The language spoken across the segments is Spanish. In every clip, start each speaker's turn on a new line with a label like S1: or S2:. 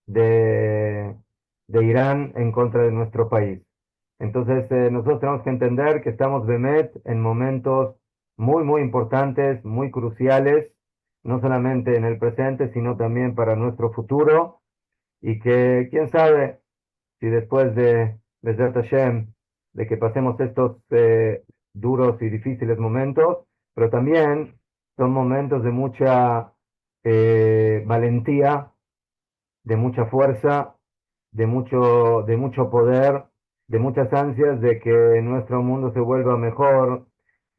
S1: de, de Irán en contra de nuestro país. Entonces, nosotros tenemos que entender que estamos, Bemet, en momentos muy, muy importantes, muy cruciales, no solamente en el presente, sino también para nuestro futuro, y que, quién sabe, si después de Besat Hashem, de que pasemos estos duros y difíciles momentos, pero también son momentos de mucha valentía, de mucha fuerza, de mucho poder, de muchas ansias de que nuestro mundo se vuelva mejor.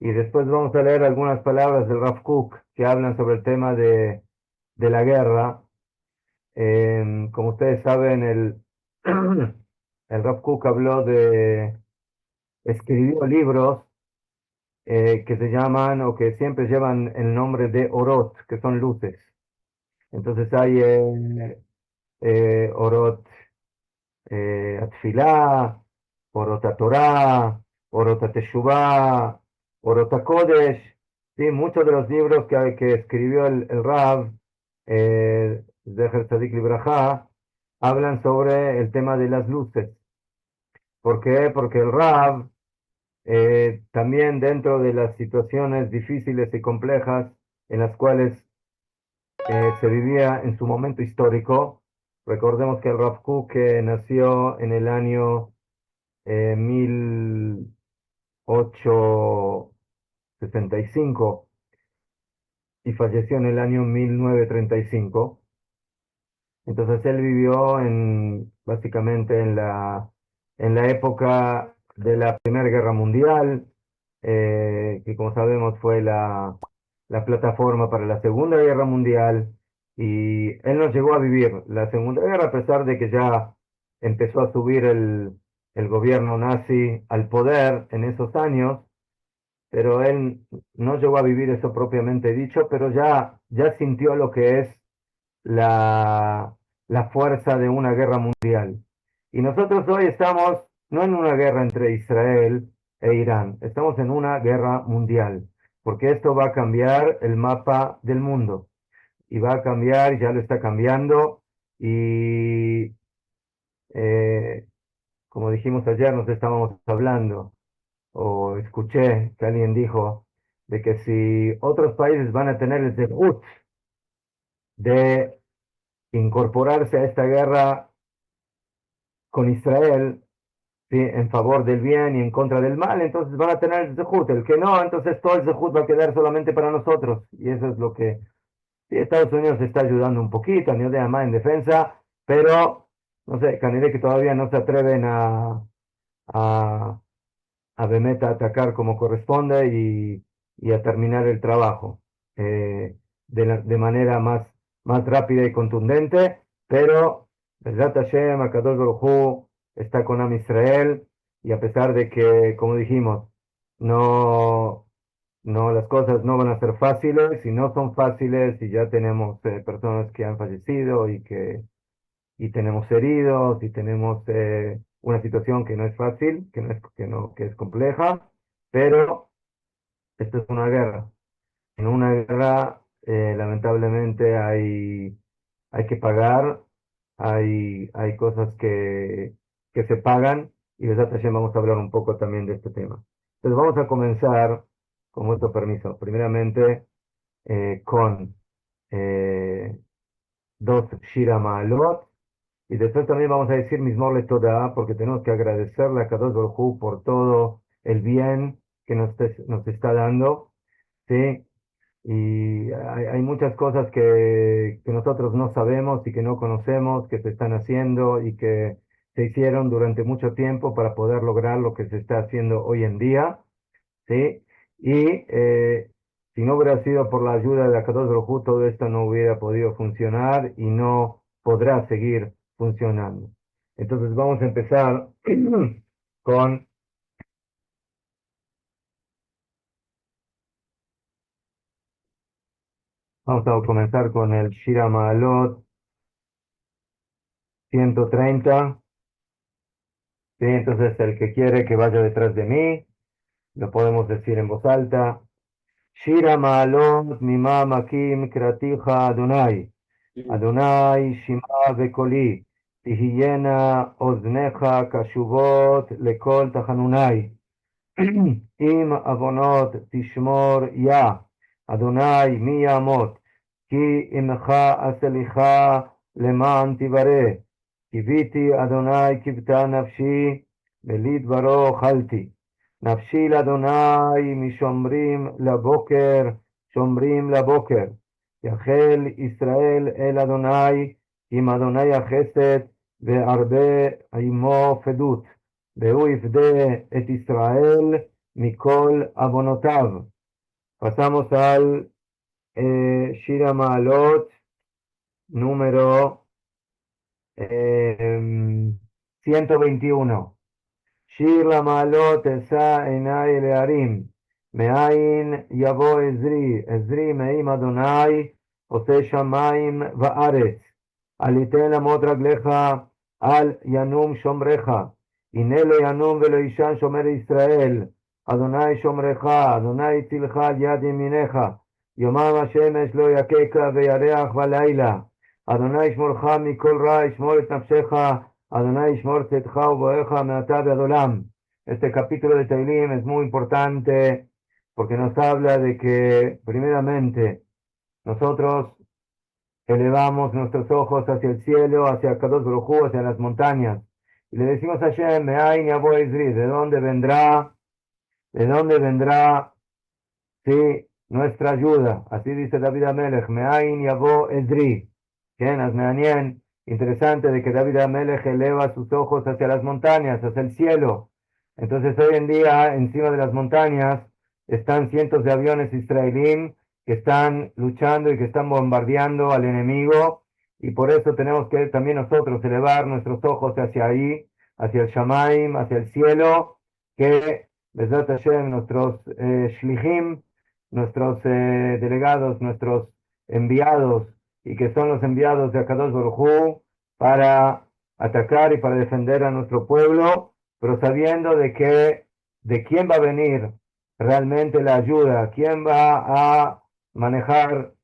S1: Y después vamos a leer algunas palabras del Rav Kook que hablan sobre el tema de la guerra. Como ustedes saben, el Rav Kook escribió libros que se llaman o que siempre llevan el nombre de Orot, que son luces. Entonces hay Orot Atfilá, Orot Torah, Orot Teshuvá, Orot Kodesh, sí, muchos de los libros que escribió el Rav, Zecher Tzadik Libraja, hablan sobre el tema de las luces. ¿Por qué? Porque el Rav, también dentro de las situaciones difíciles y complejas en las cuales se vivía en su momento histórico, recordemos que el Rav Kook nació en el año 1865 y falleció en el año 1935. Entonces él vivió básicamente en la época de la Primera Guerra Mundial, que como sabemos fue la plataforma para la Segunda Guerra Mundial, y él no llegó a vivir la Segunda Guerra a pesar de que ya empezó a subir el gobierno nazi al poder en esos años, pero él no llegó a vivir eso propiamente dicho, pero ya sintió lo que es la, la fuerza de una guerra mundial. Y nosotros hoy estamos no en una guerra entre Israel e Irán, estamos en una guerra mundial, porque esto va a cambiar el mapa del mundo y va a cambiar, ya lo está cambiando, y eh, como dijimos ayer, nos estábamos hablando, o escuché que alguien dijo, de que si otros países van a tener el debut de incorporarse a esta guerra con Israel, ¿sí? En favor del bien y en contra del mal, entonces van a tener el zehut. El que no, entonces todo el zehut va a quedar solamente para nosotros. Y eso es lo que sí, Estados Unidos está ayudando un poquito, ni de más en defensa, pero no sé, Canadá que todavía no se atreven a, a Bemet a atacar como corresponde y a terminar el trabajo de manera más rápida y contundente, pero Besat Hashem, Akadosh Baruj Hu, está con Am Israel, y a pesar de que, como dijimos, no, no, las cosas no van a ser fáciles, y no son fáciles, y ya tenemos personas que han fallecido y tenemos heridos y tenemos una situación que no es fácil, que no es, que es compleja, pero esto es una guerra. En una guerra, lamentablemente, hay que pagar, hay cosas que se pagan, y de esa Hashem vamos a hablar un poco también de este tema. Entonces vamos a comenzar, con vuestro permiso, primeramente con eh, dos Shira Ma'alot, y después también vamos a decir Mizmor LeTodah, porque tenemos que agradecerle a Kadosh Baruj Hu por todo el bien que nos está dando, ¿sí? Y hay muchas cosas que nosotros no sabemos y que no conocemos, que se están haciendo y que se hicieron durante mucho tiempo para poder lograr lo que se está haciendo hoy en día, ¿sí? Y si no hubiera sido por la ayuda de Akadosh Baruj Hu, todo esto no hubiera podido funcionar y no podrá seguir funcionando. Entonces vamos a empezar con, vamos a comenzar con el Shira Ma'alot 130, ¿sí? Entonces el que quiere que vaya detrás de mí, lo podemos decir en voz alta. Shira Ma'alot Mima Makim Kratija Adonai. Adonai Shima Bekoli, Tihiyena Oznecha Kashuvot Lekol Tachanunai. Im Avonot Tishmor Ya, Adonai Mi Yamot, Ki Imcha Aselicha Leman Tivare, Kiviti Adonai Kivta Nafshi, Belid Baro Chalti. Nafshi Adonai Mishomrim Laboker, Shomrim Laboker. Yachel Israel El Adonai, Im Adonai Achesed, Ve'arbe Aimo Fedut. והוא יפדה את ישראל מכל עוונותיו. Pasamos al Shir Ma'alot número 121. שיר למעלות אשא עיני אל ההרים, מאין יבוא עזרי, עזרי מעם אדוני, עושה שמים וארץ. אל יתן למוט רגליך, אל ינום שומרך. הנה לא ינום ולא יישן שומר ישראל, אדוני שומרך, אדוני צילך על יד ימינך, יומם השמש לא יככה וירח בלילה. אדוני ישמורך מכל רע, ישמור את נפשך, Adonai Shmor Tzedcha Uboeja Me'ata Be'ad Olam. Este capítulo de Teilim es muy importante porque nos habla de que, primeramente, nosotros elevamos nuestros ojos hacia el cielo, hacia Kadosh Baruj Hu, hacia las montañas, y le decimos a Hashem, Me'ain Yavo Ezri, de dónde vendrá, sí, nuestra ayuda? Así dice David Amelech, Me'ain Yavo Ezri. Bien, Asmeanien. Interesante de que David Amelech eleva sus ojos hacia las montañas, hacia el cielo. Entonces hoy en día encima de las montañas están cientos de aviones israelíes que están luchando y que están bombardeando al enemigo, y por eso tenemos que también nosotros elevar nuestros ojos hacia ahí, hacia el Shamaim, hacia el cielo, que Bezrat Hashem, nuestros shlichim, nuestros delegados, nuestros enviados, y que son los enviados de Akadosh Baruj Hu para atacar y para defender a nuestro pueblo, pero sabiendo de quién va a venir realmente la ayuda, quién va a manejar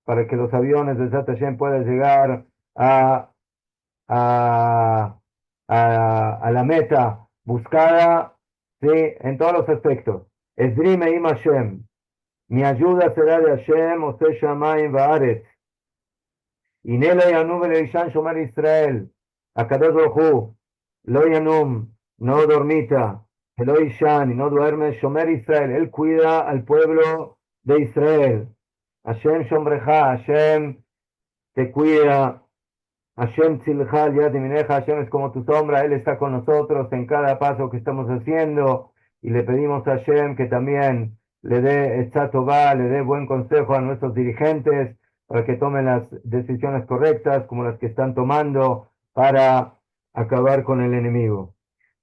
S1: para que los aviones de Zat Hashem puedan llegar a, a la meta buscada, ¿sí? En todos los aspectos. Ezri me'im Hashem, mi ayuda será de Hashem, Oseh Shamayim va'aretz. הנה לא ינום ולא יישן שומר ישראל, הקדוש ברוך הוא, לא ינום, no dormita, ולא יישן, no duerme, שומר ישראל, él cuida al pueblo de Israel. Hashem shombreja, Hashem te cuida, Hashem tzilcha al yad yamineja, Hashem es como tu sombra, él está con nosotros en cada paso que estamos haciendo, y le pedimos a Hashem que también le dé etzá tová, le dé buen consejo a nuestros dirigentes, para que tomen las decisiones correctas, como las que están tomando para acabar con el enemigo.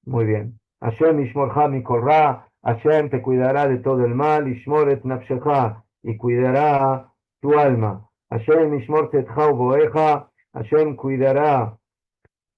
S1: Muy bien. Hashem Ishmorcha mikol ra, Hashem te cuidará de todo el mal, Ishmor et nafshecha, y cuidará tu alma. Hashem Ishmor tzedcha uboeja, Hashem cuidará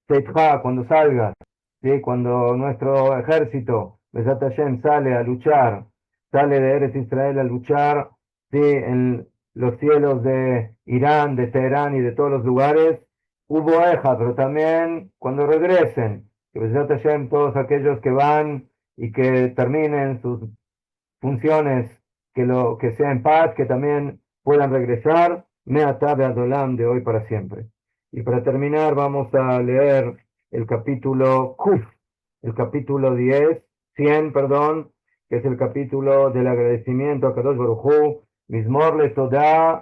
S1: tzedcha cuando salgas, ¿sí? Cuando nuestro ejército, Bezat Hashem, sale a luchar, sale de Eretz Israel a luchar, ¿sí? En los cielos de Irán, de Teherán y de todos los lugares, hubo eja, pero también cuando regresen, que Bezrat Hashem, todos aquellos que van y que terminen sus funciones, que sea en paz, que también puedan regresar, Me'atá be'ad olam, de hoy para siempre. Y para terminar vamos a leer el capítulo Kuf, el capítulo 100, perdón, que es el capítulo del agradecimiento a Kadosh Baruj Hu. מזמור לתודה,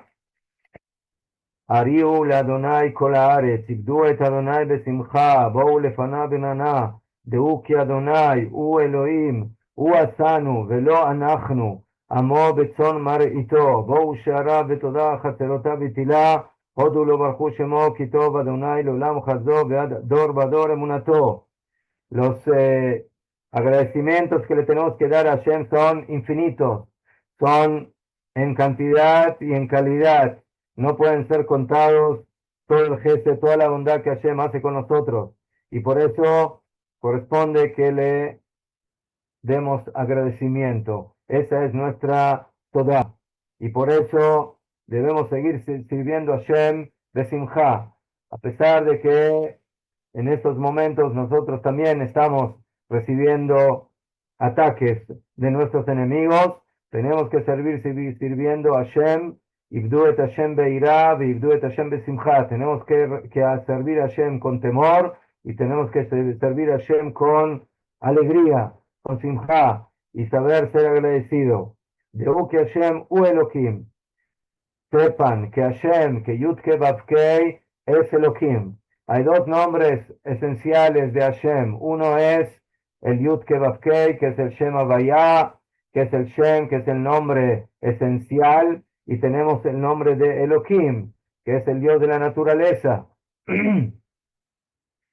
S1: הריעו לאדוני כל הארץ, עבדו את אדוני בשמחה, בואו לפניו בננה, דעו כי אדוני הוא אלוהים, הוא עשנו ולא אנחנו, עמו בצאן מרעיתו, בואו שעריו בתודה, חצרותיו בתהילה, הודו לו ברכו שמו, כי טוב אדוני לעולם חסדו ועד דור בדור אמונתו. Los agradecimientos que le tenemos que dar a Hashem son infinitos, son en cantidad y en calidad, no pueden ser contados todo el gesto, toda la bondad que Hashem hace con nosotros, y por eso corresponde que le demos agradecimiento. Esa es nuestra toda, y por eso debemos seguir sirviendo a Hashem, Besimha, a pesar de que en estos momentos nosotros también estamos recibiendo ataques de nuestros enemigos, tenemos que seguir sirviendo a Hashem, Ibdu et Hashem beirá, Ibdu et Hashem besimha. Tenemos que servir a Hashem con temor y tenemos que servir a Hashem con alegría, con simha y saber ser agradecido. Deu que Hashem u Elohim. Sepan que Hashem, que Yudke Vavkei es Elohim. Hay dos nombres esenciales de Hashem. Uno es el Yudke Vavkei, que es el Shem Havaya, que es el Shem, que es el nombre esencial, y tenemos el nombre de Elohim, que es el Dios de la naturaleza.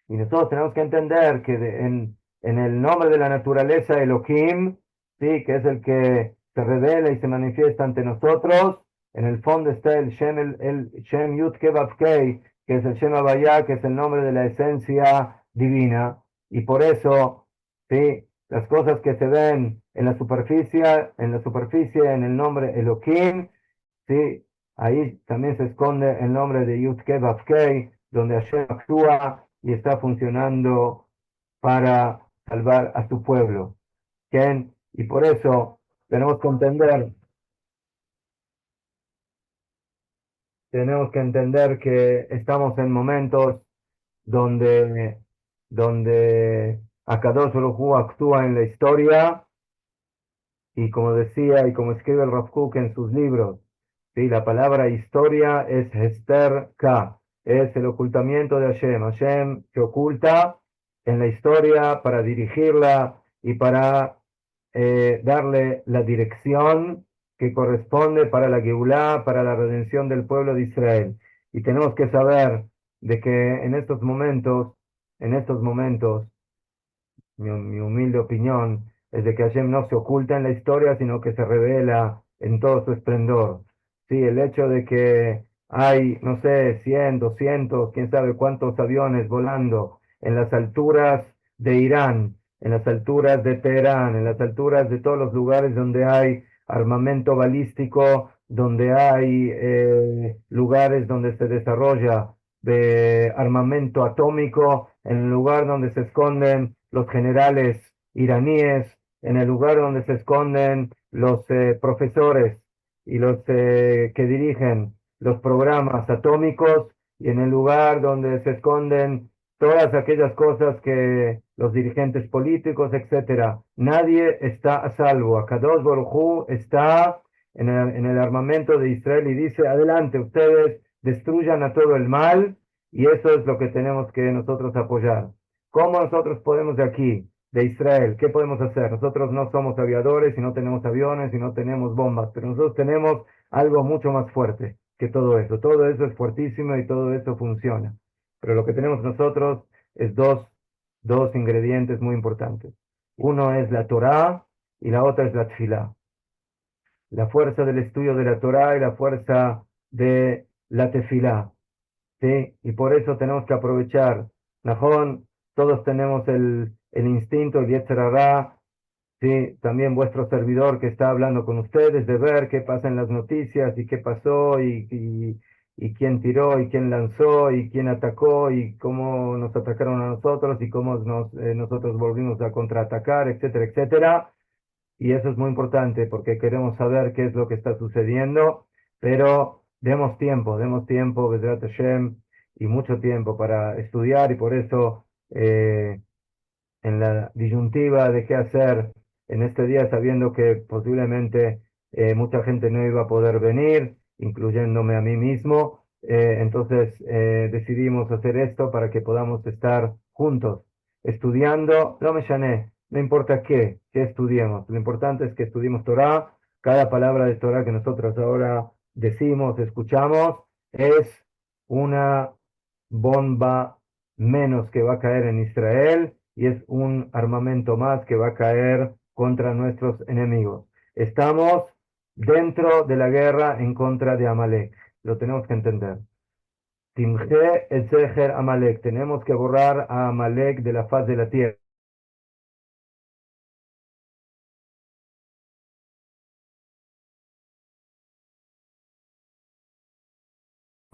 S1: Y nosotros tenemos que entender que en el nombre de la naturaleza Elohim, sí, que es el que se revela y se manifiesta ante nosotros, en el fondo está el Shem Yud Ke Vav Kei, que es el Shem Havaya, que es el nombre de la esencia divina. Y por eso, sí, las cosas que se ven en la superficie, en el nombre Elohim, sí, ahí también se esconde el nombre de Yud Ke Vav Kei, donde Hashem actúa y está funcionando para salvar a su pueblo. ¿Quién? Y por eso tenemos que entender que estamos en momentos donde, donde Akadosh Baruj Hu actúa en la historia y como decía y como escribe el Rav Kook en sus libros, ¿sí? La palabra historia es Hester K, es el ocultamiento de Hashem. Hashem se oculta en la historia para dirigirla y para darle la dirección que corresponde para la Geulá, para la redención del pueblo de Israel. Y tenemos que saber de que en estos momentos, mi humilde opinión es de que Hashem no se oculta en la historia, sino que se revela en todo su esplendor. Sí, el hecho de que hay, no sé, 100, 200, quién sabe cuántos aviones volando en las alturas de Irán, en las alturas de Teherán, en las alturas de todos los lugares donde hay armamento balístico, donde hay lugares donde se desarrolla de armamento atómico, en el lugar donde se esconden los generales iraníes, en el lugar donde se esconden los profesores y los que dirigen los programas atómicos, y en el lugar donde se esconden todas aquellas cosas que los dirigentes políticos, etcétera. Nadie está a salvo. Akadosh Baruj Hu está en el armamento de Israel y dice, adelante, ustedes destruyan a todo el mal, y eso es lo que tenemos que nosotros apoyar. ¿Cómo nosotros podemos de aquí, de Israel, qué podemos hacer? Nosotros no somos aviadores y no tenemos aviones y no tenemos bombas, pero nosotros tenemos algo mucho más fuerte que todo eso. Todo eso es fuertísimo y todo eso funciona. Pero lo que tenemos nosotros es dos ingredientes muy importantes. Uno es la Torá y la otra es la Tfilá. La fuerza del estudio de la Torá y la fuerza de la Tefilá. ¿Sí? Y por eso tenemos que aprovechar. Najón, todos tenemos el instinto, el Yetzer Hará, ¿sí? También vuestro servidor que está hablando con ustedes, de ver qué pasa en las noticias y qué pasó y quién tiró y quién lanzó y quién atacó y cómo nos atacaron a nosotros y cómo nosotros volvimos a contraatacar, etcétera, etcétera. Y eso es muy importante porque queremos saber qué es lo que está sucediendo, pero demos tiempo, Bezrat Hashem, y mucho tiempo para estudiar, y por eso en la disyuntiva de qué hacer en este día, sabiendo que posiblemente mucha gente no iba a poder venir, incluyéndome a mí mismo, entonces decidimos hacer esto para que podamos estar juntos, estudiando, no me llané, no importa qué estudiemos, lo importante es que estudiemos Torah, cada palabra de Torah que nosotros ahora decimos, escuchamos, es una bomba menos que va a caer en Israel y es un armamento más que va a caer contra nuestros enemigos. Estamos dentro de la guerra en contra de Amalek. Lo tenemos que entender. Timje el Seher Amalek. Tenemos que borrar a Amalek de la faz de la tierra.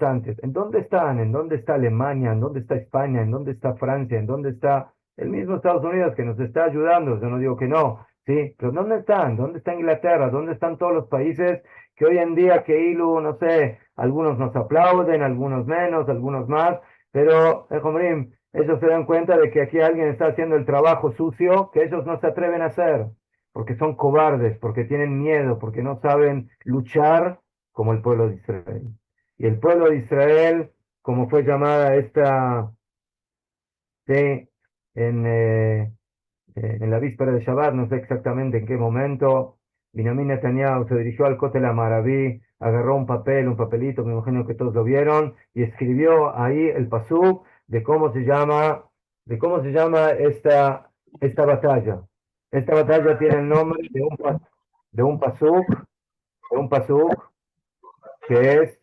S1: antes. ¿En dónde están? ¿En dónde está Alemania? ¿En dónde está España? ¿En dónde está Francia? ¿En dónde está el mismo Estados Unidos que nos está ayudando? Yo no digo que no, sí, pero ¿dónde están? ¿Dónde está Inglaterra? ¿Dónde están todos los países que hoy en día, que Ilu, no sé, algunos nos aplauden, algunos menos, algunos más, pero, Jomrim, ellos se dan cuenta de que aquí alguien está haciendo el trabajo sucio que ellos no se atreven a hacer, porque son cobardes, porque tienen miedo, porque no saben luchar como el pueblo de Israel. Y el pueblo de Israel, como fue llamada esta, sí, en, en la víspera de Shabbat, no sé exactamente en qué momento, Benjamín Netanyahu se dirigió al Kotel Amaraví, agarró un papel, un papelito, me imagino que todos lo vieron, y escribió ahí el pasuk de cómo se llama esta batalla. Esta batalla tiene el nombre de un pasuk, de un pasuk que es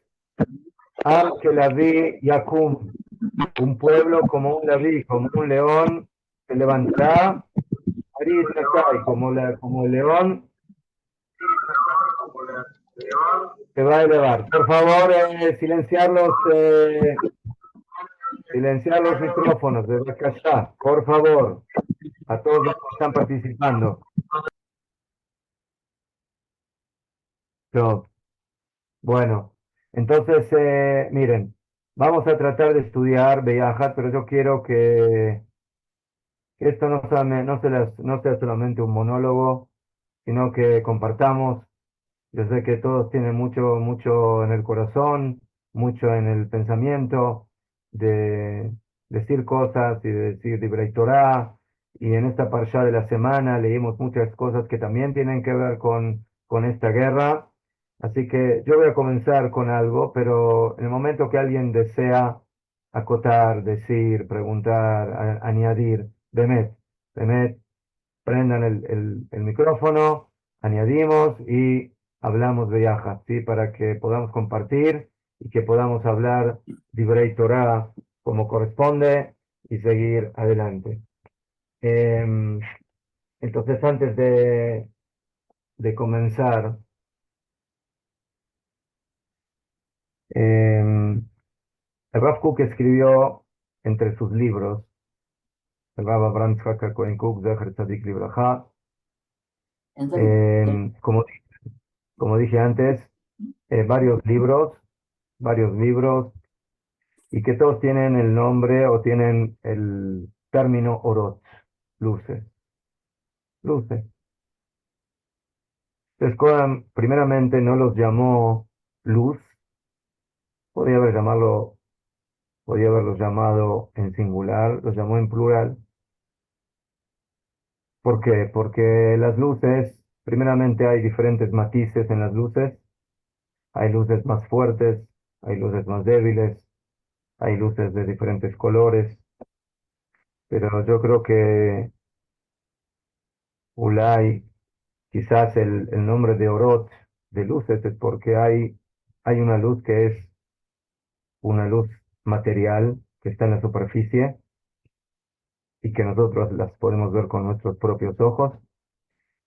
S1: Am que la vi Yakum, un pueblo como un David, como un león, se levantará, Aris Nakai, como el león se va a elevar. Por favor, silenciar los micrófonos desde acá, por favor, a todos los que están participando. Yo, bueno, entonces, miren, vamos a tratar de estudiar Beyajat, pero yo quiero que esto no sea solamente un monólogo, sino que compartamos. Yo sé que todos tienen mucho, mucho en el corazón, mucho en el pensamiento de decir cosas y de decir Divrei Torah. Y en esta parsha de la semana leímos muchas cosas que también tienen que ver con esta guerra. Así que yo voy a comenzar con algo, pero en el momento que alguien desea acotar, decir, preguntar, añadir, Bemet, prendan el micrófono, añadimos y hablamos de Yaja, ¿sí? Para que podamos compartir y que podamos hablar Divrei Torah como corresponde y seguir adelante. Em, entonces, antes de comenzar, el Rav Kook escribió entre sus libros, el Rav Abraham Yitzhak Cohen Kook, Zecher Tzadik Libraja, em, como, como dije antes, varios libros, y que todos tienen el nombre o tienen el término orot, luces, luces. Entonces, Cohen primeramente no los llamó luz, podría haber llamarlo, podría haberlos llamado en singular, los llamó en plural. ¿Por qué? Porque las luces, primeramente hay diferentes matices en las luces, hay luces más fuertes, hay luces más débiles, hay luces de diferentes colores, pero yo creo que Ulay, quizás el nombre de Orot, de luces, es porque hay una luz que es una luz material que está en la superficie y que nosotros las podemos ver con nuestros propios ojos,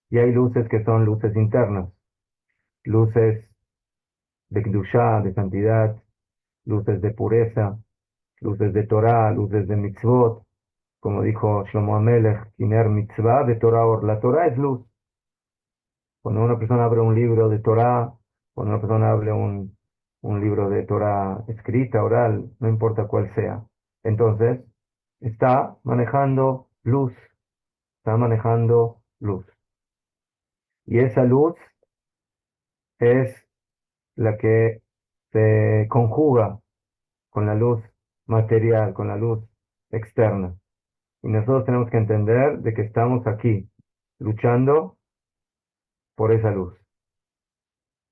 S1: y hay luces que son luces internas, luces de Kedushá, de santidad, luces de pureza, luces de Torah, luces de mitzvot, como dijo Shlomo Amelech, Kiner mitzvah de Torah or. La Torah es luz. Cuando una persona abre un libro de Torah, cuando una persona abre un libro de Torah escrita, oral, no importa cuál sea, entonces está manejando luz, está manejando luz. Y esa luz es la que se conjuga con la luz material, con la luz externa. Y nosotros tenemos que entender de que estamos aquí luchando por esa luz.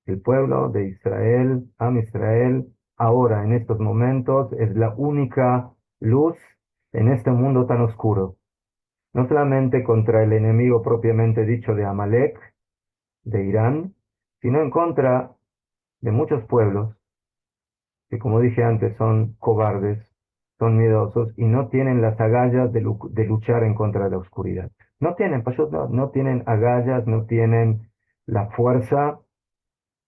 S1: El pueblo de Israel, Am Israel, ahora en estos momentos es la única luz en este mundo tan oscuro. No solamente contra el enemigo propiamente dicho de Amalek, de Irán, sino en contra de muchos pueblos que, como dije antes, son cobardes, son miedosos y no tienen las agallas de luchar en contra de la oscuridad. No tienen, no tienen agallas, no tienen la fuerza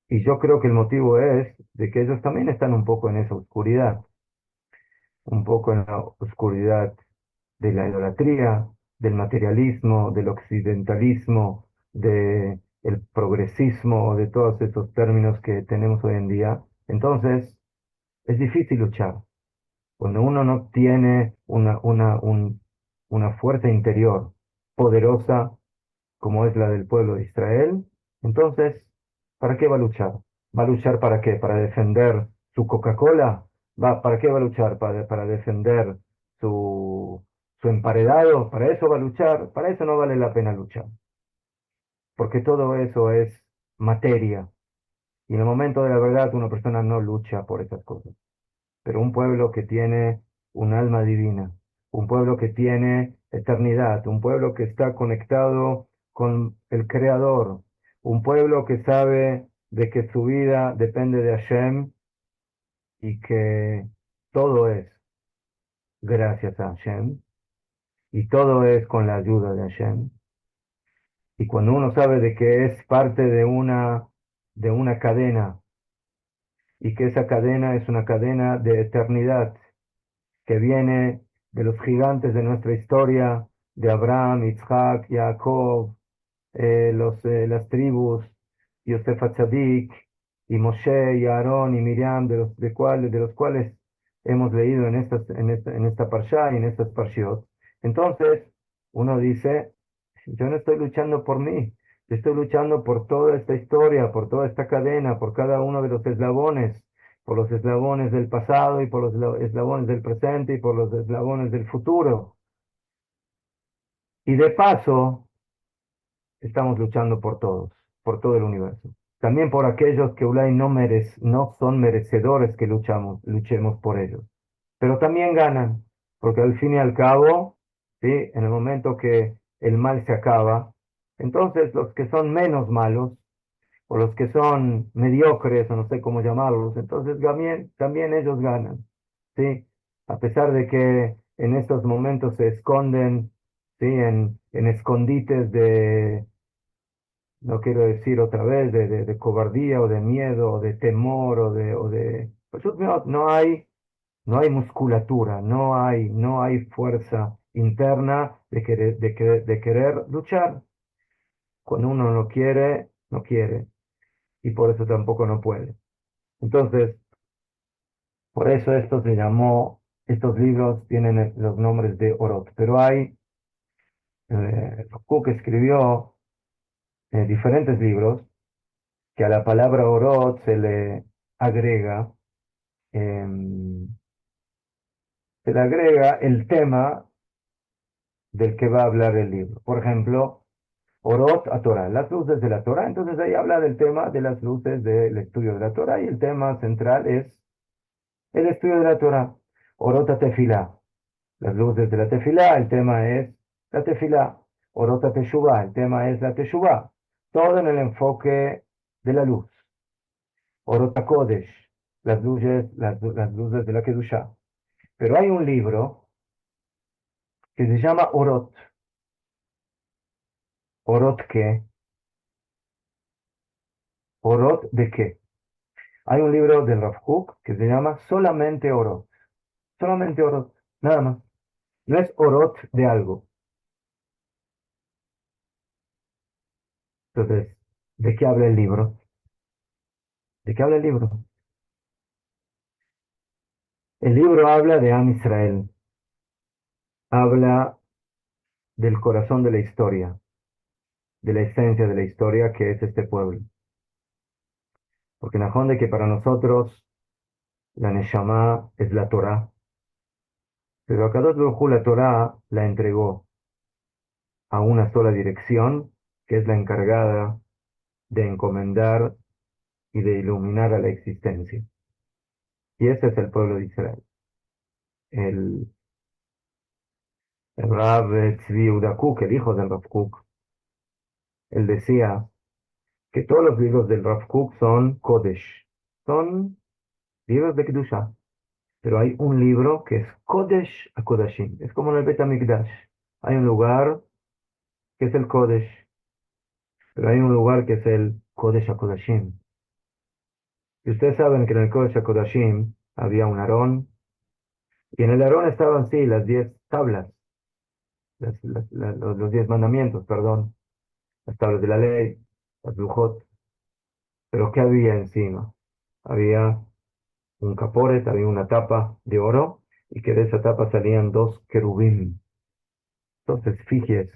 S1: Y yo creo que el motivo es de que ellos también están un poco en esa oscuridad, un poco en la oscuridad de la idolatría, del materialismo, del occidentalismo, del progresismo, de todos esos términos que tenemos hoy en día. Entonces, es difícil luchar. Cuando uno no tiene una fuerza interior poderosa como es la del pueblo de Israel, entonces, ¿para qué va a luchar? ¿Va a luchar para qué? ¿Para defender su Coca-Cola? ¿Para qué va a luchar? ¿Para defender su, su emparedado? ¿Para eso va a luchar? Para eso no vale la pena luchar, porque todo eso es materia. Y en el momento de la verdad, una persona no lucha por esas cosas. Pero un pueblo que tiene un alma divina, un pueblo que tiene eternidad, un pueblo que está conectado con el Creador, un pueblo que sabe de que su vida depende de Hashem y que todo es gracias a Hashem y todo es con la ayuda de Hashem. Y cuando uno sabe de que es parte de una cadena y que esa cadena es una cadena de eternidad, que viene de los gigantes de nuestra historia, de Abraham, Isaac, Jacob, las tribus, Yosef Atzadik, y Moshe, y Aarón, y Miriam, de los cuales hemos leído en esta parsha y en estas parshiot. Entonces, uno dice, yo no estoy luchando por mí, yo estoy luchando por toda esta historia, por toda esta cadena, por cada uno de los eslabones, por los eslabones del pasado y por los eslabones del presente y por los eslabones del futuro. Y de paso, estamos luchando por todos, por todo el universo. También por aquellos que Ulay no son merecedores que luchemos por ellos. Pero también ganan, porque al fin y al cabo, ¿sí? En el momento que el mal se acaba, entonces los que son menos malos, o los que son mediocres, o no sé cómo llamarlos, entonces también ellos ganan, ¿sí? A pesar de que en estos momentos se esconden, ¿sí? En escondites no quiero decir otra vez, de cobardía o de miedo o de temor pues no hay musculatura, no hay fuerza interna de querer luchar. Cuando uno no quiere, no quiere, y por eso tampoco no puede. Entonces, por eso estos libros tienen los nombres de Orot, pero Cook escribió diferentes libros que a la palabra Orot agrega, em, se le agrega el tema del que va a hablar el libro. Por ejemplo, Orot a Torah, las luces de la Torah. Entonces ahí habla del tema de las luces del estudio de la Torah y el tema central es el estudio de la Torah. Orot a Tefilá, las luces de la Tefilá, el tema es la Tefilá. Orot a Teshuvá, el tema es la Teshuvá. Todo en el enfoque de la luz. Orot a Kodesh, las luces de la Kedushá. Pero hay un libro que se llama Orot. ¿Orot qué? ¿Orot de qué? Hay un libro del Rav Kook que se llama Solamente Orot. Solamente Orot, nada más. No es Orot de algo. Entonces, ¿de qué habla el libro? ¿De qué habla el libro? El libro habla de Am Israel. Habla del corazón de la historia, de la esencia de la historia que es este pueblo. Porque Najón de que para nosotros la Neshama es la Torah, pero a Kadosh Baruj Hu la Torah la entregó a una sola dirección, que es la encargada de encomendar y de iluminar a la existencia. Y ese es el pueblo de Israel. El, el Rav Tzvi Yehuda Kook, el hijo del Rav Kook, él decía que todos los libros del Rav Kook son Kodesh, son libros de Kedusha, pero hay un libro que es Kodesh a Kodashim, es como en el Bet HaMikdash. Hay un lugar que es el Kodesh, pero hay un lugar que es el Kodesh a Kodashim, Y ustedes saben que en el Kodesh HaKodashim había un Aarón, y en el Aarón estaban, sí, las 10 tablas, los 10 mandamientos, perdón, las tablas de la ley, las Lujot, pero ¿qué había encima? Había un caporet, había una tapa de oro, y que de esa tapa salían dos querubín, dos esfigies,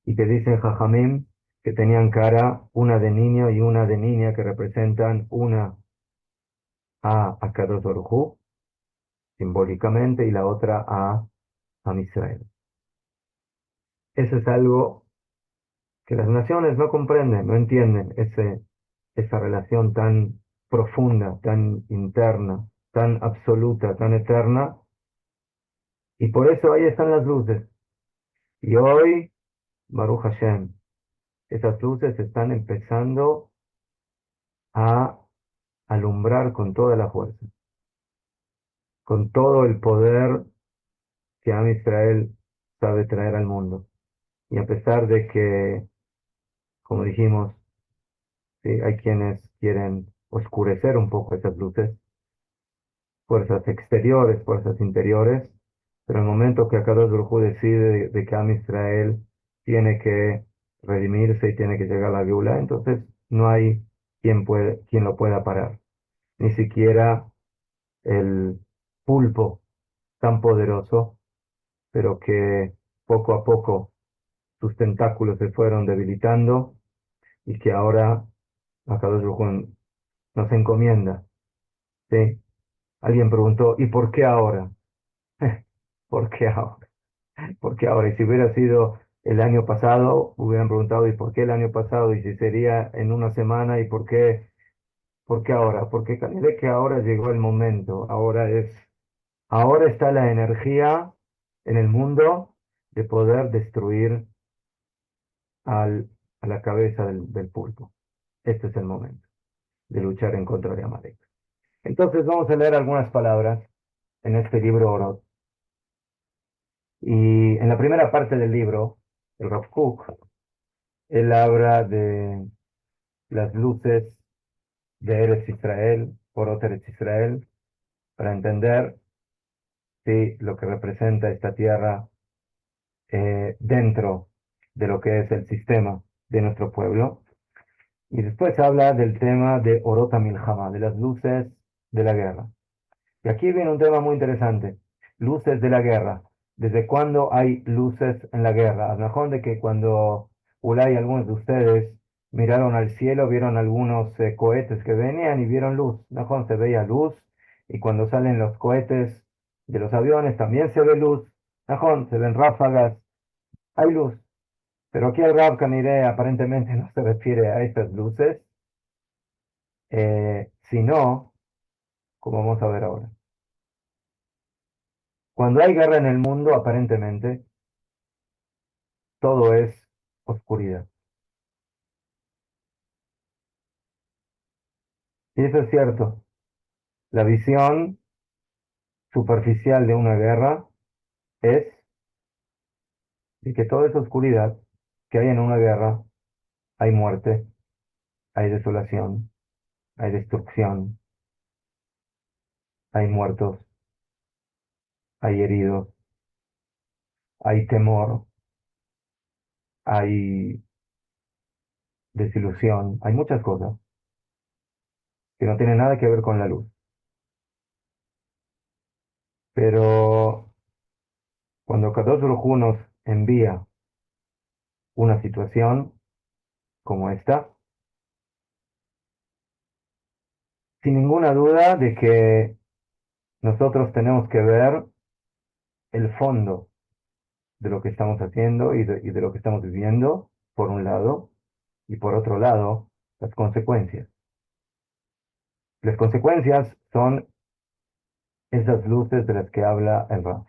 S1: y que dicen Jajamim que tenían cara, una de niño y una de niña, que representan una a Akadosh Baruj Hu, simbólicamente, y la otra a Israel. Eso es algo que las naciones no comprenden, no entienden, esa relación tan profunda, tan interna, tan absoluta, tan eterna, y por eso ahí están las luces. Y hoy, Baruch Hashem, esas luces están empezando a alumbrar con toda la fuerza, con todo el poder que Am Israel sabe traer al mundo. Y a pesar de que, como dijimos, sí, hay quienes quieren oscurecer un poco esas luces, fuerzas exteriores, fuerzas interiores, pero el momento que Akadosh Baruj Hu decide de que Am Israel tiene que redimirse y tiene que llegar a la Geulá, entonces no hay quien lo pueda parar, ni siquiera el pulpo tan poderoso, pero que poco a poco sus tentáculos se fueron debilitando y que ahora Akadosh Baruj Hu nos encomienda, ¿sí? Alguien preguntó, ¿y por qué ahora? ¿Por qué ahora? ¿Por qué ahora? Y si hubiera sido el año pasado, hubieran preguntado, ¿y por qué el año pasado? Y si sería en una semana, ¿y por qué ahora? Porque de que ahora llegó el momento, ahora está la energía en el mundo de poder destruir a la cabeza del pulpo. Este es el momento de luchar en contra de Amalek. Entonces vamos a leer algunas palabras en este libro Orot. Y en la primera parte del libro, el Rav Kook, él habla de las luces de Eretz Israel, Orot Eretz Israel, para entender sí, lo que representa esta tierra dentro de lo que es el sistema de nuestro pueblo. Y después habla del tema de Orot HaMilchama, de las luces de la guerra. Y aquí viene un tema muy interesante, luces de la guerra. ¿Desde cuándo hay luces en la guerra? A lo mejor de que cuando Ulay, algunos de ustedes miraron al cielo, vieron algunos cohetes que venían y vieron luz. A lo mejor se veía luz y cuando salen los cohetes de los aviones también se ve luz. A lo mejor se ven ráfagas, hay luz. Pero aquí el Rav Kamire aparentemente no se refiere a estas luces, sino, como vamos a ver ahora. Cuando hay guerra en el mundo, aparentemente, todo es oscuridad. Y eso es cierto. La visión superficial de una guerra es de que toda esa oscuridad que hay en una guerra, hay muerte, hay desolación, hay destrucción, hay muertos, hay heridos, hay temor, hay desilusión, hay muchas cosas que no tienen nada que ver con la luz. Pero cuando Kadosh Baruj Hu nos envía una situación como esta, sin ninguna duda de que nosotros tenemos que ver el fondo de lo que estamos haciendo y de lo que estamos viviendo, por un lado, y por otro lado, las consecuencias. Las consecuencias son esas luces de las que habla el Rab.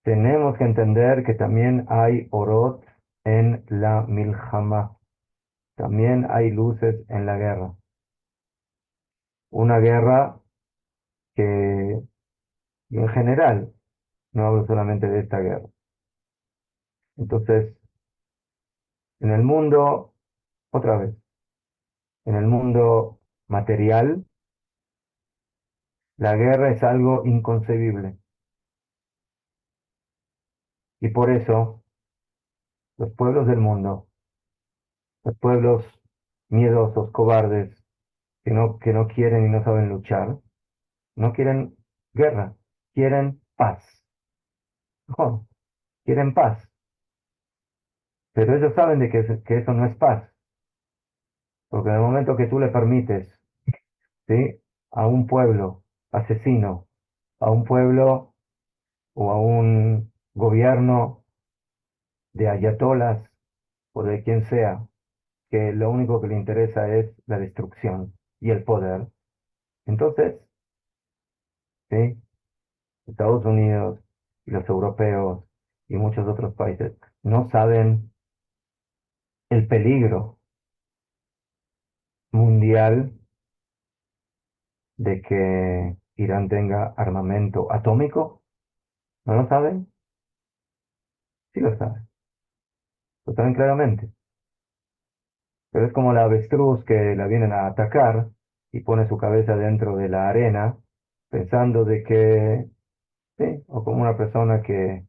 S1: Tenemos que entender que también hay orot en la milhama, también hay luces en la guerra. Una guerra que, y en general, no hablo solamente de esta guerra. Entonces, en el mundo, otra vez. en el mundo material, la guerra es algo inconcebible. Y por eso los pueblos del mundo, los pueblos miedosos, cobardes, que no quieren y no saben luchar, no quieren guerra, quieren paz. Ojo, quieren paz. Pero ellos saben de que eso no es paz. Porque en el momento que tú le permites, ¿sí?, a un pueblo asesino, a un pueblo o a un gobierno de ayatolas o de quien sea, que lo único que le interesa es la destrucción y el poder. Entonces, ¿sí?, Estados Unidos y los europeos y muchos otros países no saben el peligro mundial de que Irán tenga armamento atómico. ¿No lo saben? Sí lo saben claramente. Pero es como la avestruz que la vienen a atacar y pone su cabeza dentro de la arena pensando de que, sí, o como una persona que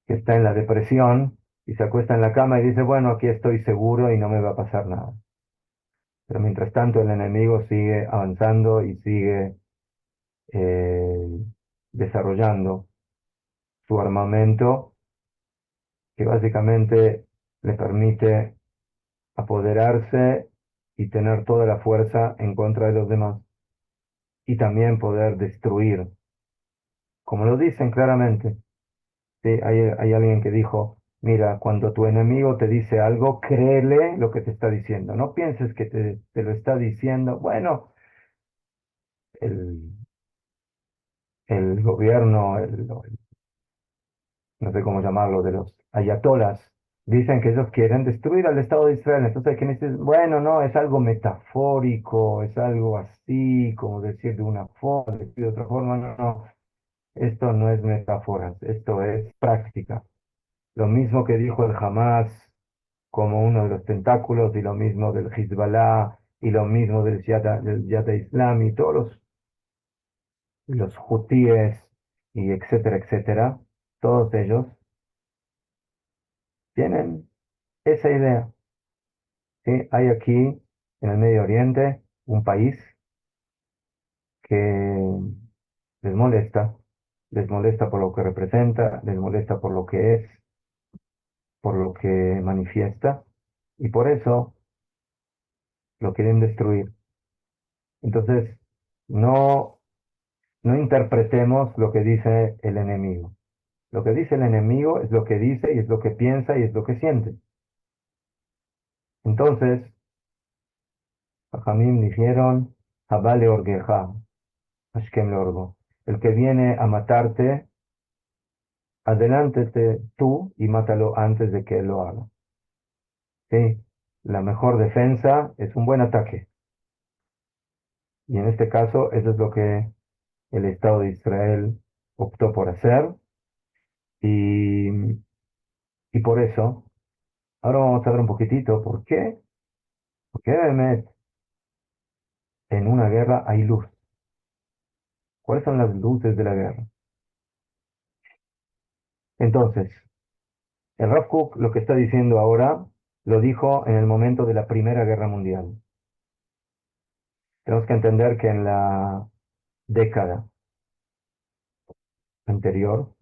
S1: está en la depresión y se acuesta en la cama y dice, bueno, aquí estoy seguro y no me va a pasar nada. Pero mientras tanto el enemigo sigue avanzando y sigue eh, desarrollando su armamento que básicamente le permite apoderarse y tener toda la fuerza en contra de los demás y también poder destruir, como lo dicen claramente. Sí, hay alguien que dijo, mira, cuando tu enemigo te dice algo, créele lo que te está diciendo. No pienses que te lo está diciendo. Bueno, el, el gobierno, no sé cómo llamarlo, de los ayatolas, dicen que ellos quieren destruir al Estado de Israel. Entonces hay quien dice, bueno, no, es algo metafórico, es algo así, como decir de una forma, decir de otra forma. No, no, esto no es metáforas, esto es práctica. Lo mismo que dijo el Hamas como uno de los tentáculos, y lo mismo del Hezbollah, y lo mismo del Yad Islam, y todos los hutíes, y etcétera, etcétera, todos ellos tienen esa idea. ¿Sí? Hay aquí en el Medio Oriente un país que les molesta por lo que representa, les molesta por lo que es, por lo que manifiesta, y por eso lo quieren destruir. Entonces, no, no interpretemos lo que dice el enemigo. Lo que dice el enemigo es lo que dice y es lo que piensa y es lo que siente. Entonces, Jajamim dijeron, Habale Orgeja, Ashkem Lorgo. El que viene a matarte, adelántate tú y mátalo antes de que él lo haga. ¿Sí? La mejor defensa es un buen ataque. Y en este caso, eso es lo que el Estado de Israel optó por hacer. Y, y por eso, ahora vamos a ver un poquitito por qué. Porque Behemet, en una guerra hay luz. ¿Cuáles son las luces de la guerra? Entonces, el Rav Kook lo que está diciendo ahora lo dijo en el momento de la Primera Guerra Mundial. Tenemos que entender que en la década anterior,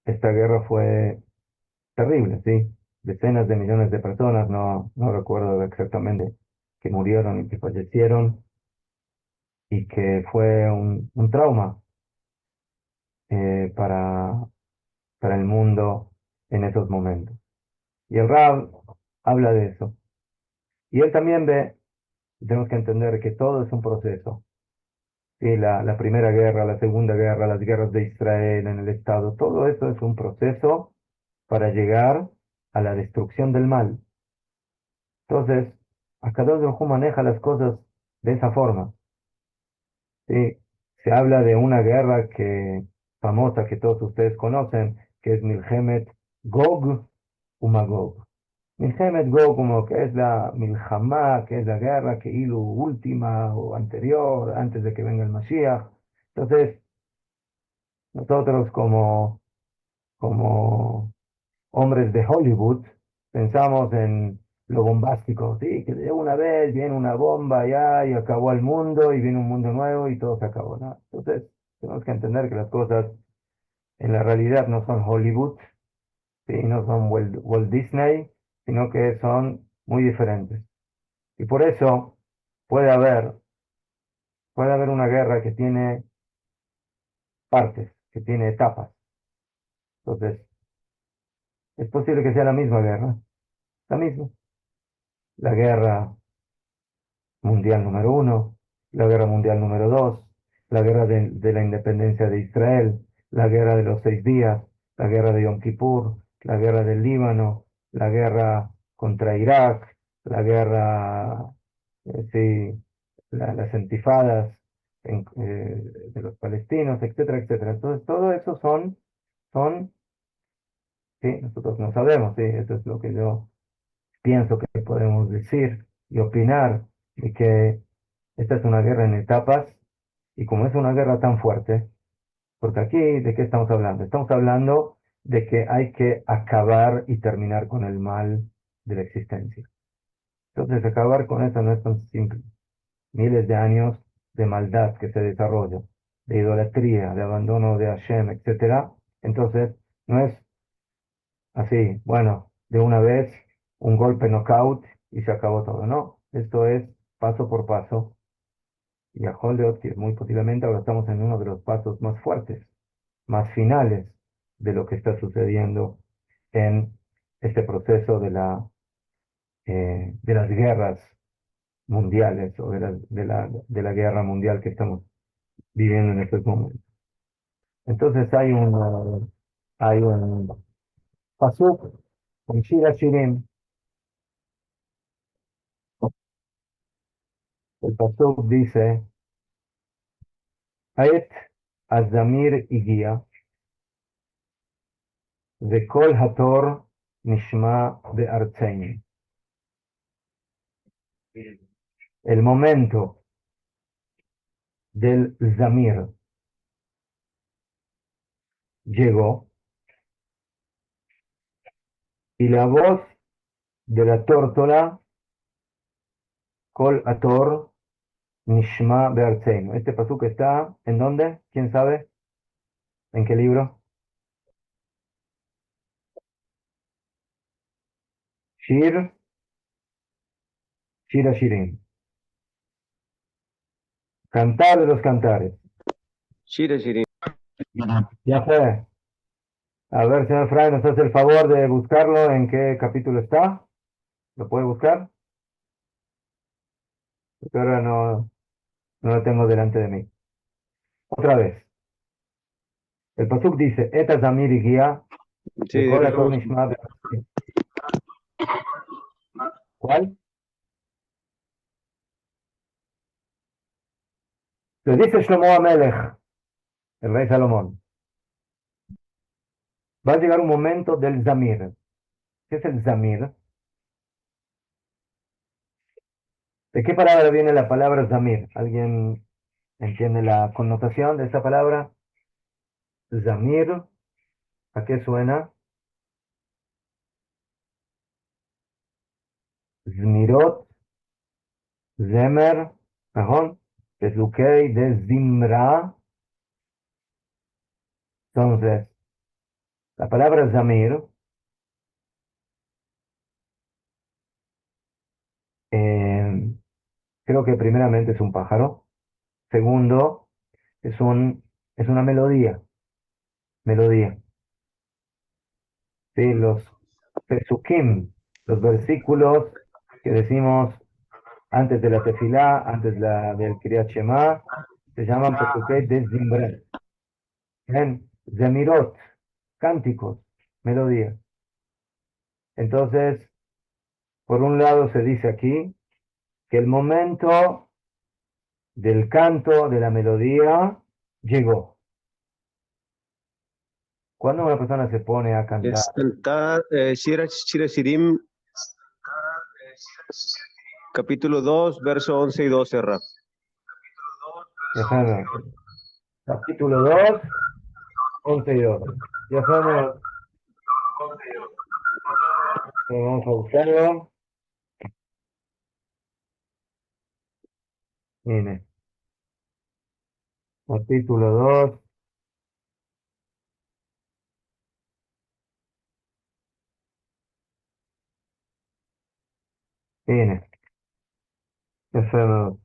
S1: esta guerra fue terrible, ¿sí? Decenas de millones de personas, no recuerdo exactamente, que murieron y que fallecieron, y que fue un trauma para el mundo en esos momentos. Y el Rab habla de eso. Y él también ve, tenemos que entender que todo es un proceso. ¿Sí? La Primera Guerra, la Segunda Guerra, las guerras de Israel en el Estado, todo eso es un proceso para llegar a la destrucción del mal. Entonces, Akadosh Baruj Hu maneja las cosas de esa forma. ¿Sí? Se habla de una guerra famosa que todos ustedes conocen, que es Milhemet Gog y Magog. Milhemet Go como que es la Milhamá, que es la guerra que ilu última o anterior, antes de que venga el Mashiach. Entonces, nosotros como hombres de Hollywood pensamos en lo bombástico, sí, que de una vez viene una bomba ya y acabó el mundo y viene un mundo nuevo y todo se acabó, ¿no? Entonces, tenemos que entender que las cosas en la realidad no son Hollywood, ¿sí? No son Walt Disney, sino que son muy diferentes. Y por eso puede haber, puede haber una guerra que tiene partes, que tiene etapas. Entonces, es posible que sea la misma guerra, la misma. La guerra mundial número uno, la guerra mundial número dos, la guerra de la independencia de Israel, la guerra de los 6 días, la guerra de Yom Kippur, la guerra del Líbano, la guerra contra Irak, la guerra, sí, las intifadas de los palestinos, etcétera, etcétera. Entonces, todo eso son, sí, nosotros no sabemos, sí, eso es lo que yo pienso que podemos decir y opinar, de que esta es una guerra en etapas, y como es una guerra tan fuerte, porque aquí, ¿de qué estamos hablando? Estamos hablando de que hay que acabar y terminar con el mal de la existencia. Entonces, acabar con eso no es tan simple. Miles de años de maldad que se desarrolla, de idolatría, de abandono de Hashem, etcétera. Entonces, no es así, bueno, de una vez, un golpe knockout y se acabó todo. No, esto es paso por paso. Y a Hollywood, que muy posiblemente ahora estamos en uno de los pasos más fuertes, más finales de lo que está sucediendo en este proceso de las guerras mundiales o de la guerra mundial que estamos viviendo en estos momentos. Entonces hay un pasuk en Shira Shirim. El pasuk dice, Aet Azamir Igia, Vekol Hator Nishma Be'artzeinu. El momento del Zamir llegó y la voz de la tórtola, Kol Ator Nishma Be'artzeinu. Este pasuk está ¿en dónde? ¿Quién sabe? ¿En qué libro? Shir, Shira Shirim. Cantar de los cantares.
S2: Shira Shirin.
S1: Ya sé. A ver, señor Fray, ¿nos hace el favor de buscarlo? ¿En qué capítulo está? ¿Lo puede buscar? Porque ahora no lo tengo delante de mí. Otra vez. El pasuk dice, Eta Zamir Igia,
S2: Sí,
S1: de Kol Ator
S2: digamos,
S1: Nishma. ¿Cuál? Le dice Shlomo Amelech, el rey Salomón. Va a llegar un momento del Zamir. ¿Qué es el Zamir? ¿De qué palabra viene la palabra Zamir? ¿Alguien entiende la connotación de esa palabra? Zamir, ¿a qué suena? Zmirot, Zemer, ¿ajón? Pezukei de Zimra. Entonces, la palabra Zamir eh, creo que primeramente es un pájaro. Segundo, es una melodía. ¿Sí? Los Pesukim, los versículos que decimos antes de la tefilá, antes del Kriyat Shema, se llaman Pesukei de Zimra. ¿Ven? Zemirot, cánticos, melodías. Entonces, por un lado se dice aquí que el momento del canto, de la melodía, llegó. Cuando una persona se pone a cantar,
S2: es cantar Shira Shirim Capítulo 2, verso 11 y 12, Raf.
S1: Déjame, capítulo 2, 11 y 12. Déjame, vamos a buscarlo. Mire, capítulo 2, mire, déjame.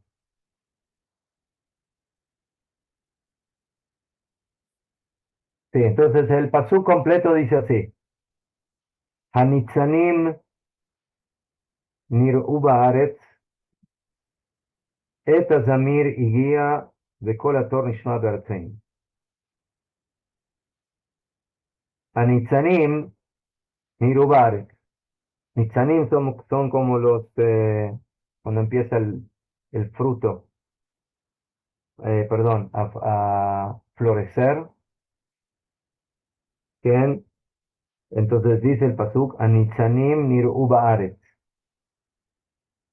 S1: Sí, entonces el pasú completo dice así. Hanitzanim nir'u ba'aretz, et הזמיר הגיע וכל התור נשמע בארצנו. הניצנים נראו בארץ. Nitzanim son como cuando empieza el fruto, perdón, a florecer. Que entonces dice el pasuk, Anitzanim nir'u ba'aretz.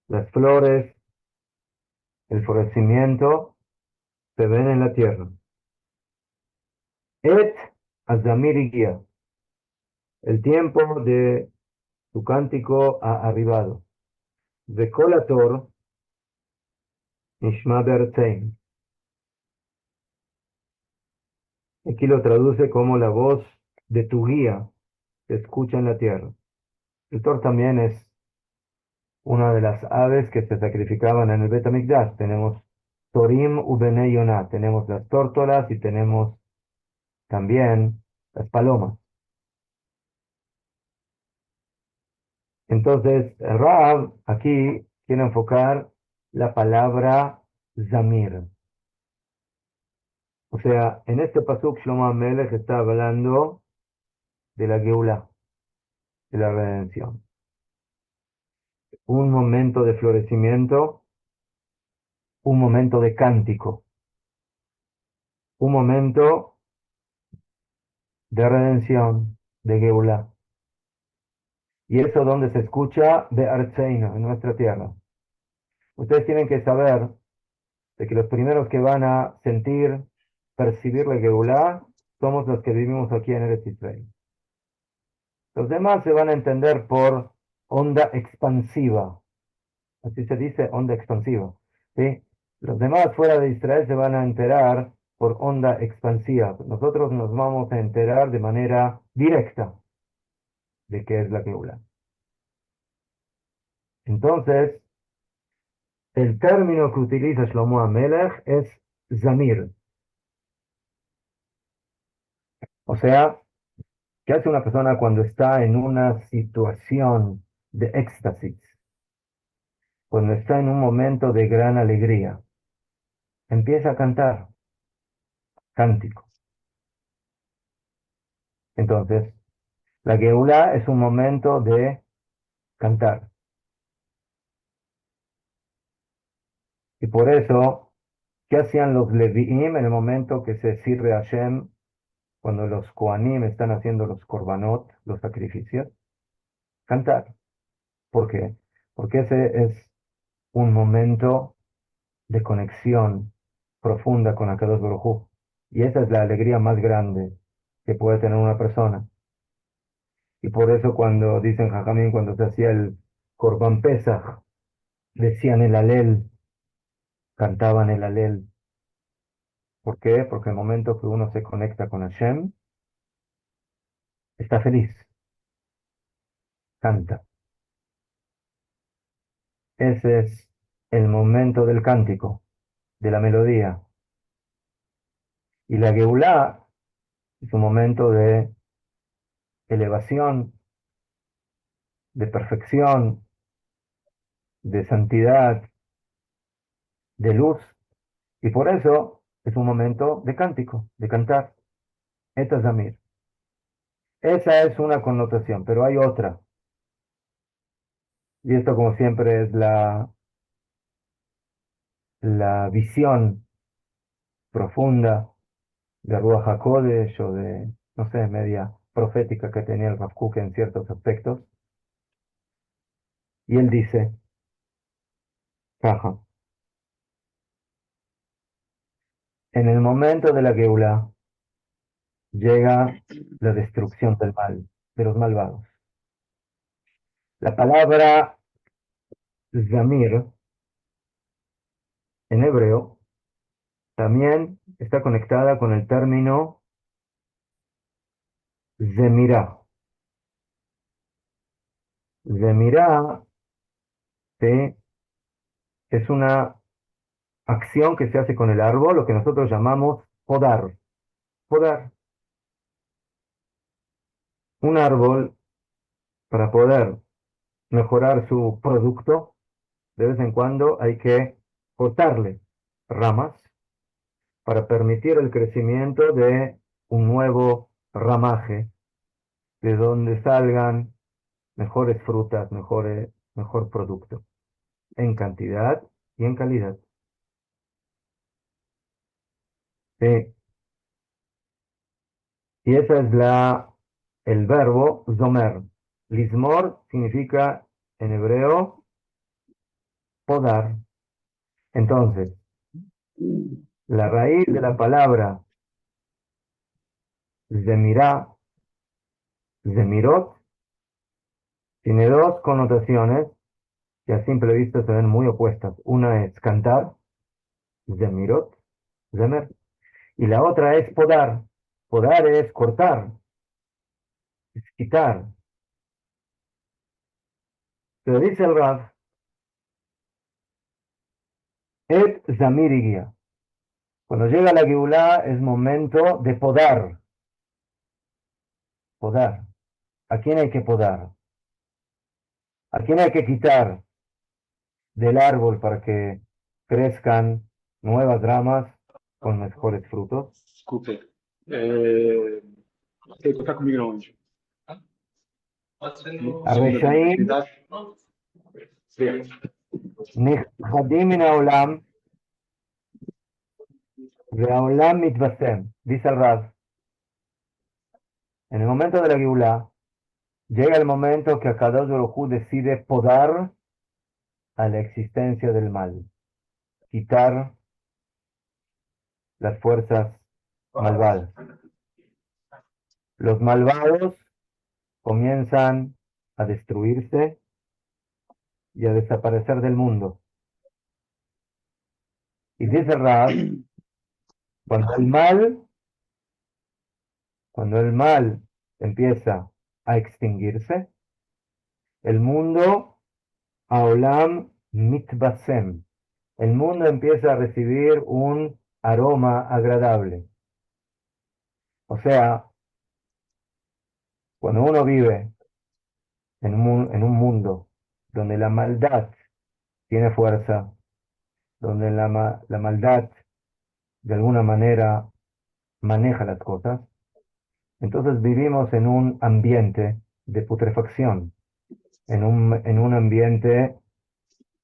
S1: Las flores, el florecimiento se ven en la tierra. Et azamir higia. El tiempo de su cántico ha arribado. Vekol hator nishma be'artzein. Aquí lo traduce como la voz de tu guía se escucha en la tierra. El tor también es una de las aves que se sacrificaban en el Bet HaMikdash. Tenemos Torim u Bnei Yonah, tenemos las tórtolas y tenemos también las palomas. Entonces, Rav aquí quiere enfocar la palabra Zamir. O sea, en este pasuk Shlomo HaMelech está hablando de la Geulá, de la redención. Un momento de florecimiento, un momento de cántico, un momento de redención, de Geulá. Y eso donde se escucha de Artseino, en nuestra tierra. Ustedes tienen que saber de que los primeros que van a sentir, percibir la Geulá, somos los que vivimos aquí en Eretz Israel. Los demás se van a entender por onda expansiva. Así se dice, onda expansiva. ¿Sí? Los demás fuera de Israel se van a enterar por onda expansiva. Nosotros nos vamos a enterar de manera directa de qué es la Geulá. Entonces, el término que utiliza Shlomo HaMelech es Zamir. O sea, ¿qué hace una persona cuando está en una situación de éxtasis? Cuando está en un momento de gran alegría. Empieza a cantar cántico. Entonces, la Geulá es un momento de cantar. Y por eso, ¿qué hacían los Leviim en el momento que se sirve a Hashem? Cuando los Kohanim están haciendo los korbanot, los sacrificios, cantar. ¿Por qué? Porque ese es un momento de conexión profunda con Akadosh Baruj Hu. Y esa es la alegría más grande que puede tener una persona. Y por eso cuando dicen Jajamín, cuando se hacía el Korban Pesach, decían el Alel, cantaban el Alel. ¿Por qué? Porque el momento que uno se conecta con Hashem, está feliz, canta. Ese es el momento del cántico, de la melodía. Y la Geulá es un momento de elevación, de perfección, de santidad, de luz. Y por eso es un momento de cántico, de cantar. Eta Zamir. Esa es una connotación, pero hay otra. Y esto, como siempre, es la visión profunda de Ruach HaKodesh o de, no sé, media profética que tenía el Rav Kook en ciertos aspectos. Y él dice, Caja. En el momento de la Geulá llega la destrucción del mal, de los malvados. La palabra Zamir en hebreo también está conectada con el término Zemirá. Zemirá, ¿sí? Es una acción que se hace con el árbol, lo que nosotros llamamos podar. Podar. Un árbol, para poder mejorar su producto, de vez en cuando hay que cortarle ramas para permitir el crecimiento de un nuevo ramaje, de donde salgan mejores frutas, mejor producto, en cantidad y en calidad. Sí, y esa es el verbo zomer. Lismor significa en hebreo podar. Entonces, la raíz de la palabra zemirá, zemirot, tiene dos connotaciones que a simple vista se ven muy opuestas. Una es cantar, zemirot, zemer, y la otra es podar. Podar es cortar, es quitar. Pero dice el Rav, et zamir guía. Cuando llega la Geulá es momento de podar. Podar. ¿A quién hay que podar? ¿A quién hay que quitar del árbol para que crezcan nuevas ramas con mejores frutos?
S3: Desculpe. Tem que contar comigo onde?
S1: A
S3: Segunda
S1: Reshaim
S3: oportunidade? Obrigado.
S1: Nichadim min haolam ve'haolam mitvasem. Dice el Rav, en el momento de la Geulá, llega el momento que Akadosh Baruj Hu decide podar a la existencia del mal, quitar las fuerzas malvadas. Los malvados comienzan a destruirse y a desaparecer del mundo. Y dice Rav, cuando el mal, cuando el mal empieza a extinguirse, el mundo, Aolam Mitbasem, el mundo empieza a recibir un aroma agradable. O sea, cuando uno vive en un mundo donde la maldad tiene fuerza, donde la maldad de alguna manera maneja las cosas, entonces vivimos en un ambiente de putrefacción, en un ambiente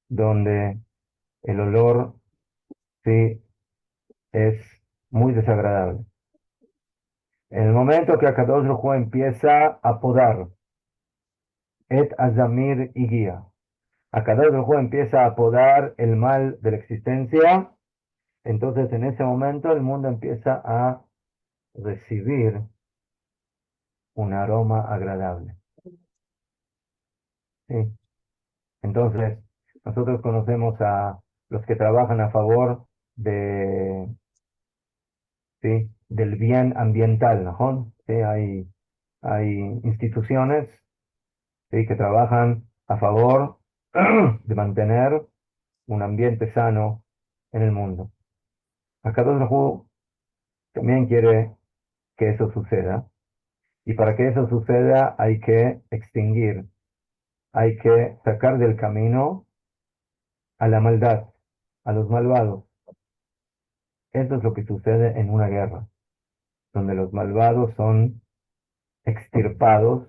S1: donde el olor sí es muy desagradable. En el momento que Akadosh Baruj Hu empieza a podar, et azamir y guía, Akadosh Baruj Hu empieza a podar el mal de la existencia, entonces en ese momento el mundo empieza a recibir un aroma agradable. ¿Sí? Entonces, nosotros conocemos a los que trabajan a favor ¿sí? del bien ambiental, ¿no? ¿Sí? Hay instituciones, ¿sí? que trabajan a favor de mantener un ambiente sano en el mundo. Akadosh Baruj Hu también quiere que eso suceda, y para que eso suceda hay que extinguir, hay que sacar del camino a la maldad, a los malvados. Esto es lo que sucede en una guerra, donde los malvados son extirpados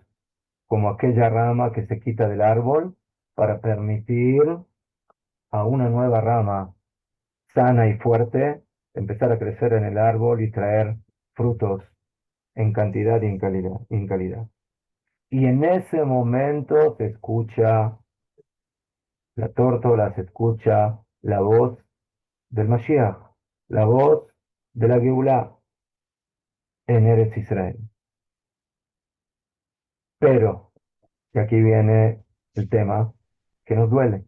S1: como aquella rama que se quita del árbol para permitir a una nueva rama sana y fuerte empezar a crecer en el árbol y traer frutos en cantidad y en calidad. Y en ese momento se escucha la tórtola se escucha la voz del Mashiach, la voz de la Geulá en Eretz Israel. Pero, y aquí viene el tema que nos duele,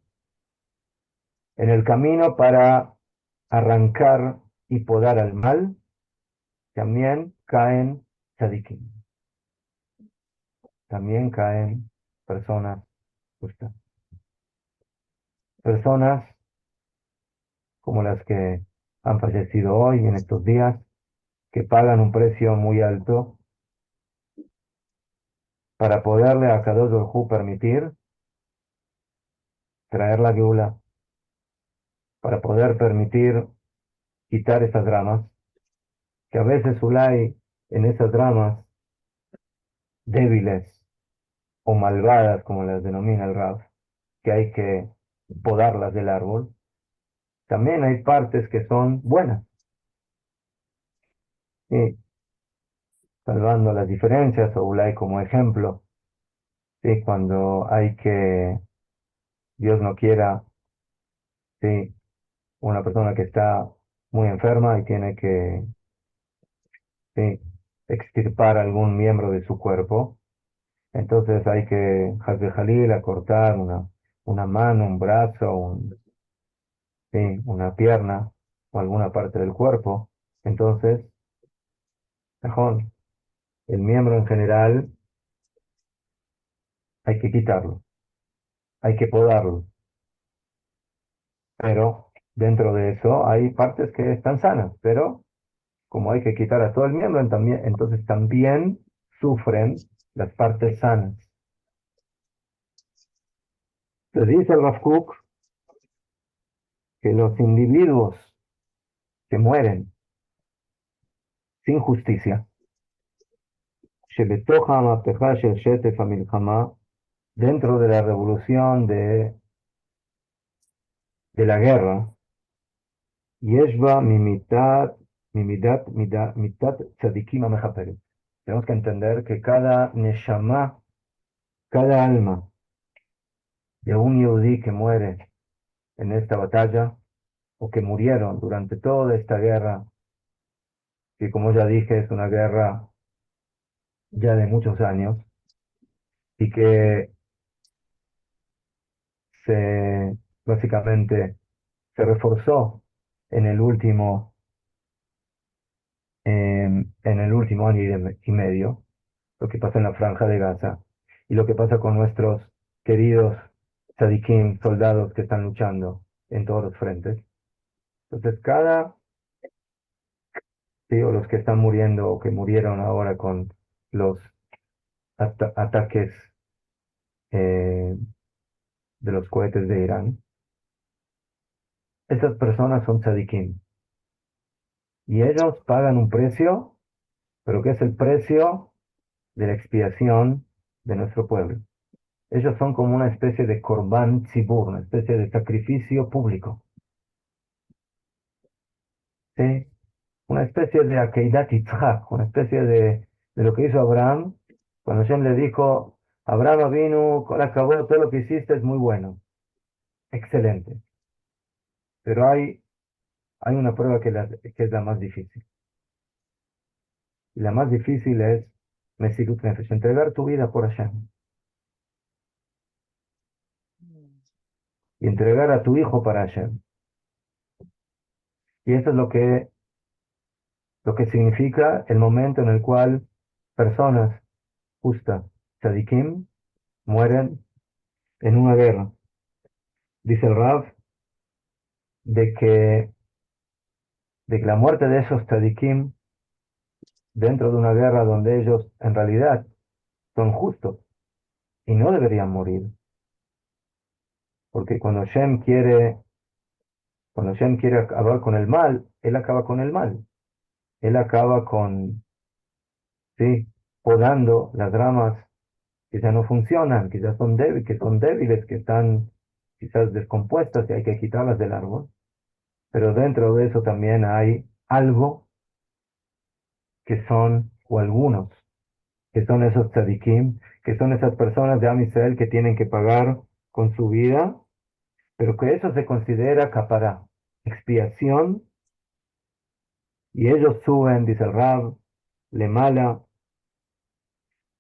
S1: en el camino para arrancar y podar al mal, también caen tzadikim, también caen personas justas, personas como las que han fallecido hoy en estos días, que pagan un precio muy alto para poderle a Kadosh Baruj Hu permitir traer la Geula, para poder permitir quitar esas dramas, que a veces Ulay en esas dramas débiles o malvadas, como las denomina el Rab, que hay que podarlas del árbol, también hay partes que son buenas, ¿sí? Salvando las diferencias, o Ulay como ejemplo, ¿sí? Cuando hay que, Dios no quiera, ¿sí? Una persona que está muy enferma y tiene que, ¿sí? extirpar algún miembro de su cuerpo, entonces hay que, Hazbe Jalil, cortar una mano, un brazo, sí, una pierna o alguna parte del cuerpo. Entonces, mejor, el miembro en general hay que quitarlo, hay que podarlo, pero dentro de eso hay partes que están sanas, pero como hay que quitar a todo el miembro, entonces también sufren las partes sanas. Se dice el Rav Kook que los individuos que mueren sin justicia, שבתוך המהפכה של שטף המלחמה, dentro de la revolución de la guerra, יש בה מיתת צדיקים המכפרת. Tenemos que entender que cada neshama, cada alma de un yudí que muere en esta batalla, o que murieron durante toda esta guerra, que como ya dije es una guerra ya de muchos años, y que se básicamente se reforzó en el último, en el último año y medio, lo que pasa en la Franja de Gaza y lo que pasa con nuestros queridos tzadikim, soldados que están luchando en todos los frentes. Entonces, digo, los que están muriendo o que murieron ahora con los ataques eh, de los cohetes de Irán, esas personas son tzadikim y ellos pagan un precio, pero que es el precio de la expiación de nuestro pueblo. Ellos son como una especie de korban tzibur, una especie de sacrificio público, ¿sí? Una especie de Akeidat Yitzhak, una especie de lo que hizo Abraham, cuando Hashem le dijo, Abraham vino, con acabó, todo lo que hiciste es muy bueno, excelente, pero hay una prueba que es la más difícil, y la más difícil es Mesirut Nefesh, entregar tu vida por Hashem, y entregar a tu hijo para Hashem, y eso es lo que significa el momento en el cual personas justas, tzadikim, mueren en una guerra. Dice el Rav de que, de que la muerte de esos tzadikim dentro de una guerra donde ellos en realidad son justos y no deberían morir, porque cuando Shem quiere acabar con el mal, él acaba con el mal, él acaba con, sí, podando las ramas que ya no funcionan, que ya son débiles, que están quizás descompuestas y hay que quitarlas del árbol. Pero dentro de eso también hay algo que son, o algunos, que son esos tzadikim, que son esas personas de Am Israel que tienen que pagar con su vida pero que eso se considera capará, expiación, y ellos suben, dice el Rab, le mala.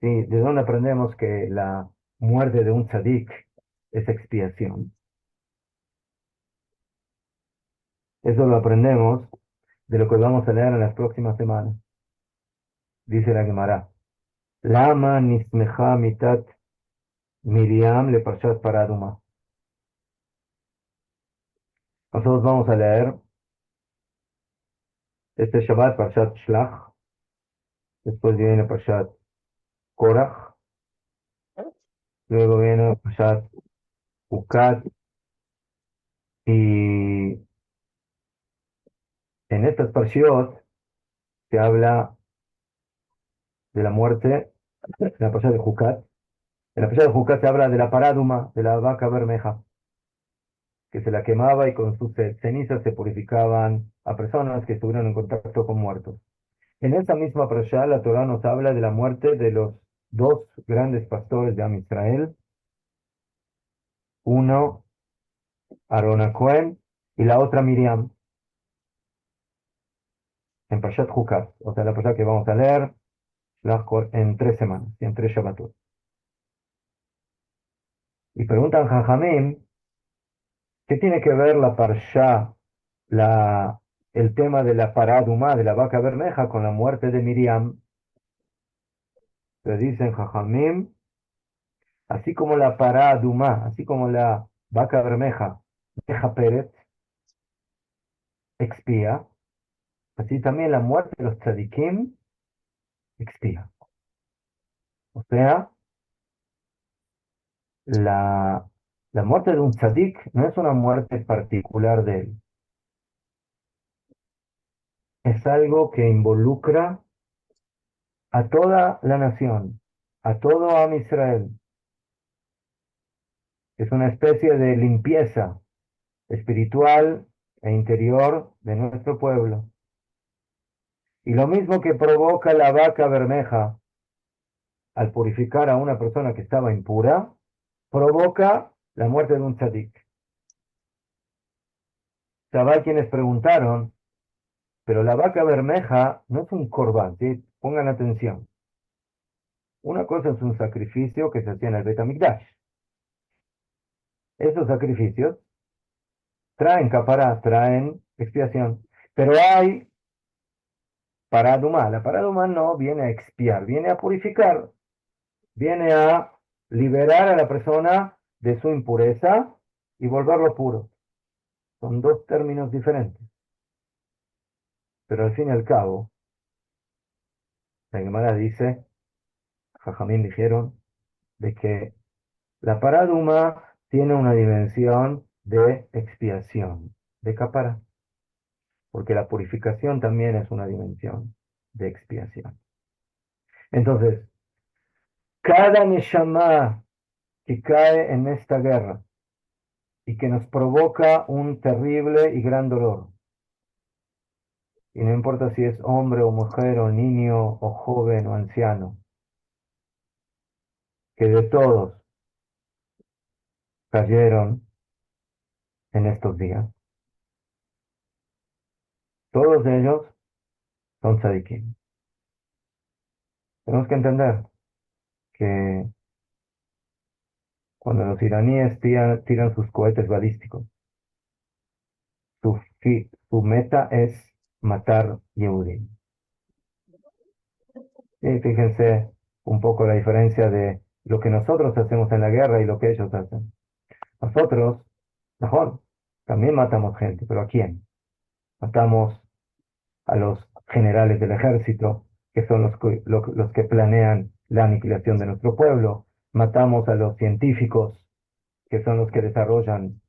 S1: ¿Sí? ¿De dónde aprendemos que la muerte de un tzadik es expiación? Eso lo aprendemos de lo que vamos a leer en las próximas semanas. Dice la Gemara. Lama nismeja mitat Miriam le parshat paraduma. Nosotros vamos a leer este Shabbat parshat Shlach. Después viene parshat Korach. Luego viene parshat Ukat. Y en estas parshiot se habla de la muerte, en la parshat de Ukat. En la parshat de Ukat se habla de la paraduma, de la vaca bermeja, que se la quemaba y con sus cenizas se purificaban a personas que estuvieron en contacto con muertos. En esa misma parashá, la Torá nos habla de la muerte de los dos grandes pastores de Am Israel, uno Aarón a Cohen y la otra Miriam, en Parashat Jucat, o sea, la parashá que vamos a leer en 3 semanas, en 3 Shabbatot. Y preguntan Jajamim, ¿qué tiene que ver la parashá, el tema de la paraduma, de la vaca bermeja, con la muerte de Miriam? Le dicen Jajamim, así como la paraduma, así como la vaca bermeja, deja Pérez, expía, así también la muerte de los tzadikim expía. O sea, la, la muerte de un tzadik no es una muerte particular de él, es algo que involucra a toda la nación, a todo Am Israel. Es una especie de limpieza espiritual e interior de nuestro pueblo. Y lo mismo que provoca la vaca bermeja al purificar a una persona que estaba impura, provoca la muerte de un tzadik. Hay quienes preguntaron, pero la vaca bermeja no es un corbán, ¿sí? Pongan atención. Una cosa es un sacrificio que se hacía en el Bet HaMikdash. Esos sacrificios traen capará, traen expiación. Pero hay paradumá. La paradumá no viene a expiar, viene a purificar, viene a liberar a la persona de su impureza y volverlo puro. Son dos términos diferentes. Pero al fin y al cabo, la Gemara dice, Jajamín dijeron, de que la paraduma tiene una dimensión de expiación, de capara, porque la purificación también es una dimensión de expiación. Entonces, cada neshama que cae en esta guerra y que nos provoca un terrible y gran dolor, y no importa si es hombre o mujer o niño o joven o anciano, que de todos cayeron en estos días, todos ellos son tzadikim. Tenemos que entender que cuando los iraníes tiran sus cohetes balísticos, su meta es matar Yehudim. Y fíjense un poco la diferencia de lo que nosotros hacemos en la guerra y lo que ellos hacen. Nosotros, mejor, también matamos gente, pero ¿a quién? Matamos a los generales del ejército, que son los que planean la aniquilación de nuestro pueblo. Matamos a los científicos, que son los que desarrollan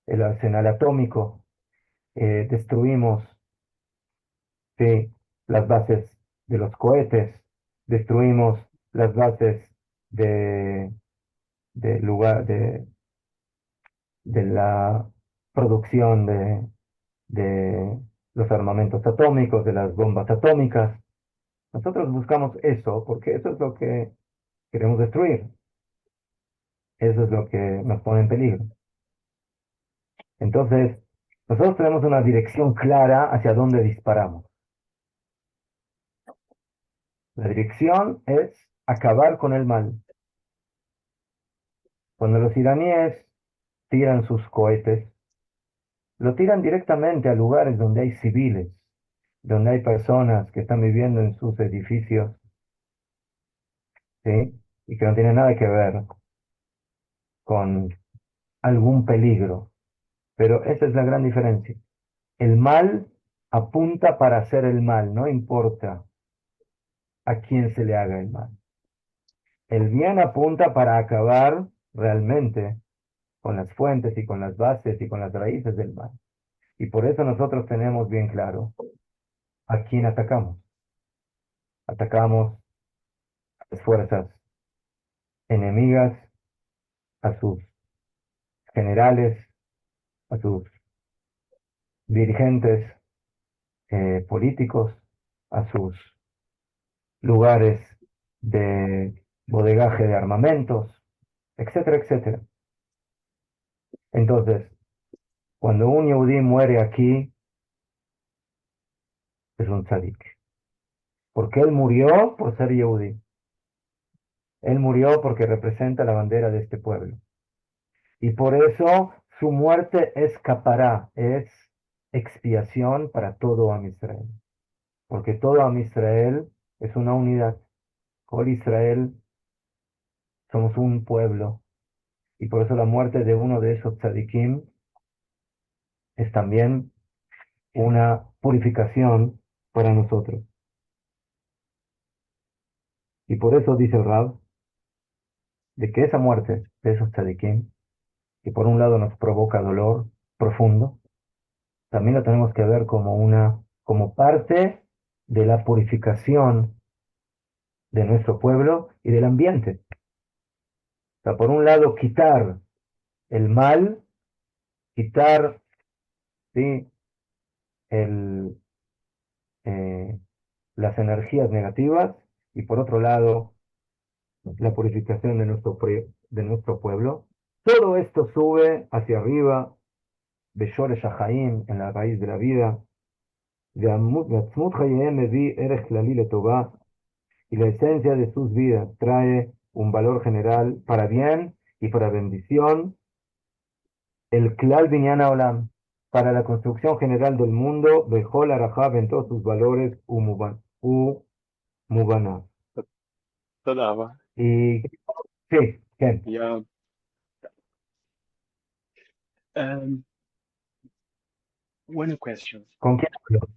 S1: el arsenal atómico. Destruimos, sí, las bases de los cohetes, destruimos las bases de, de la producción de los armamentos atómicos, de las bombas atómicas. Nosotros buscamos eso porque eso es lo que queremos destruir. Eso es lo que nos pone en peligro. Entonces, nosotros tenemos una dirección clara hacia dónde disparamos. La dirección es acabar con el mal. Cuando los iraníes tiran sus cohetes, lo tiran directamente a lugares donde hay civiles, donde hay personas que están viviendo en sus edificios, ¿sí? Y que no tienen nada que ver con algún peligro. Pero esa es la gran diferencia. El mal apunta para hacer el mal, no importa a quién se le haga el mal. El bien apunta para acabar realmente con las fuentes y con las bases y con las raíces del mal. Y por eso nosotros tenemos bien claro a quién atacamos. Atacamos a las fuerzas enemigas, a sus generales, a sus dirigentes políticos, a sus lugares de bodegaje de armamentos, etcétera, etcétera. Entonces, cuando un yehudí muere aquí, es un tzadik. Porque él murió por ser yehudí. Él murió porque representa la bandera de este pueblo. Y por eso su muerte es capará, es expiación para todo Am Israel. Porque todo Am Israel es una unidad. Kol Israel somos un pueblo. Y por eso la muerte de uno de esos tzadikim es también una purificación para nosotros. Y por eso dice el Rab, de que esa muerte de esos tzadikim, que por un lado nos provoca dolor profundo, también lo tenemos que ver como parte de la purificación de nuestro pueblo y del ambiente. O sea, por un lado, quitar el mal, quitar, ¿sí? el, eh, las energías negativas, y por otro lado, la purificación de nuestro pueblo. Todo esto sube hacia arriba, Beshore Shahaim, en la raíz de la vida, ועצמות חייהם מביא ערך כללי לטובה, y la esencia de sus vidas trae un valor general para bien y para bendición, el Klal Binyan Olam, para la construcción general del mundo, Bejol Arajab en todos sus valores, Mubana.
S3: תודה רבה.
S1: Y sí, Ken,
S3: Yeah. Um, one question.
S1: ¿con quién hablo?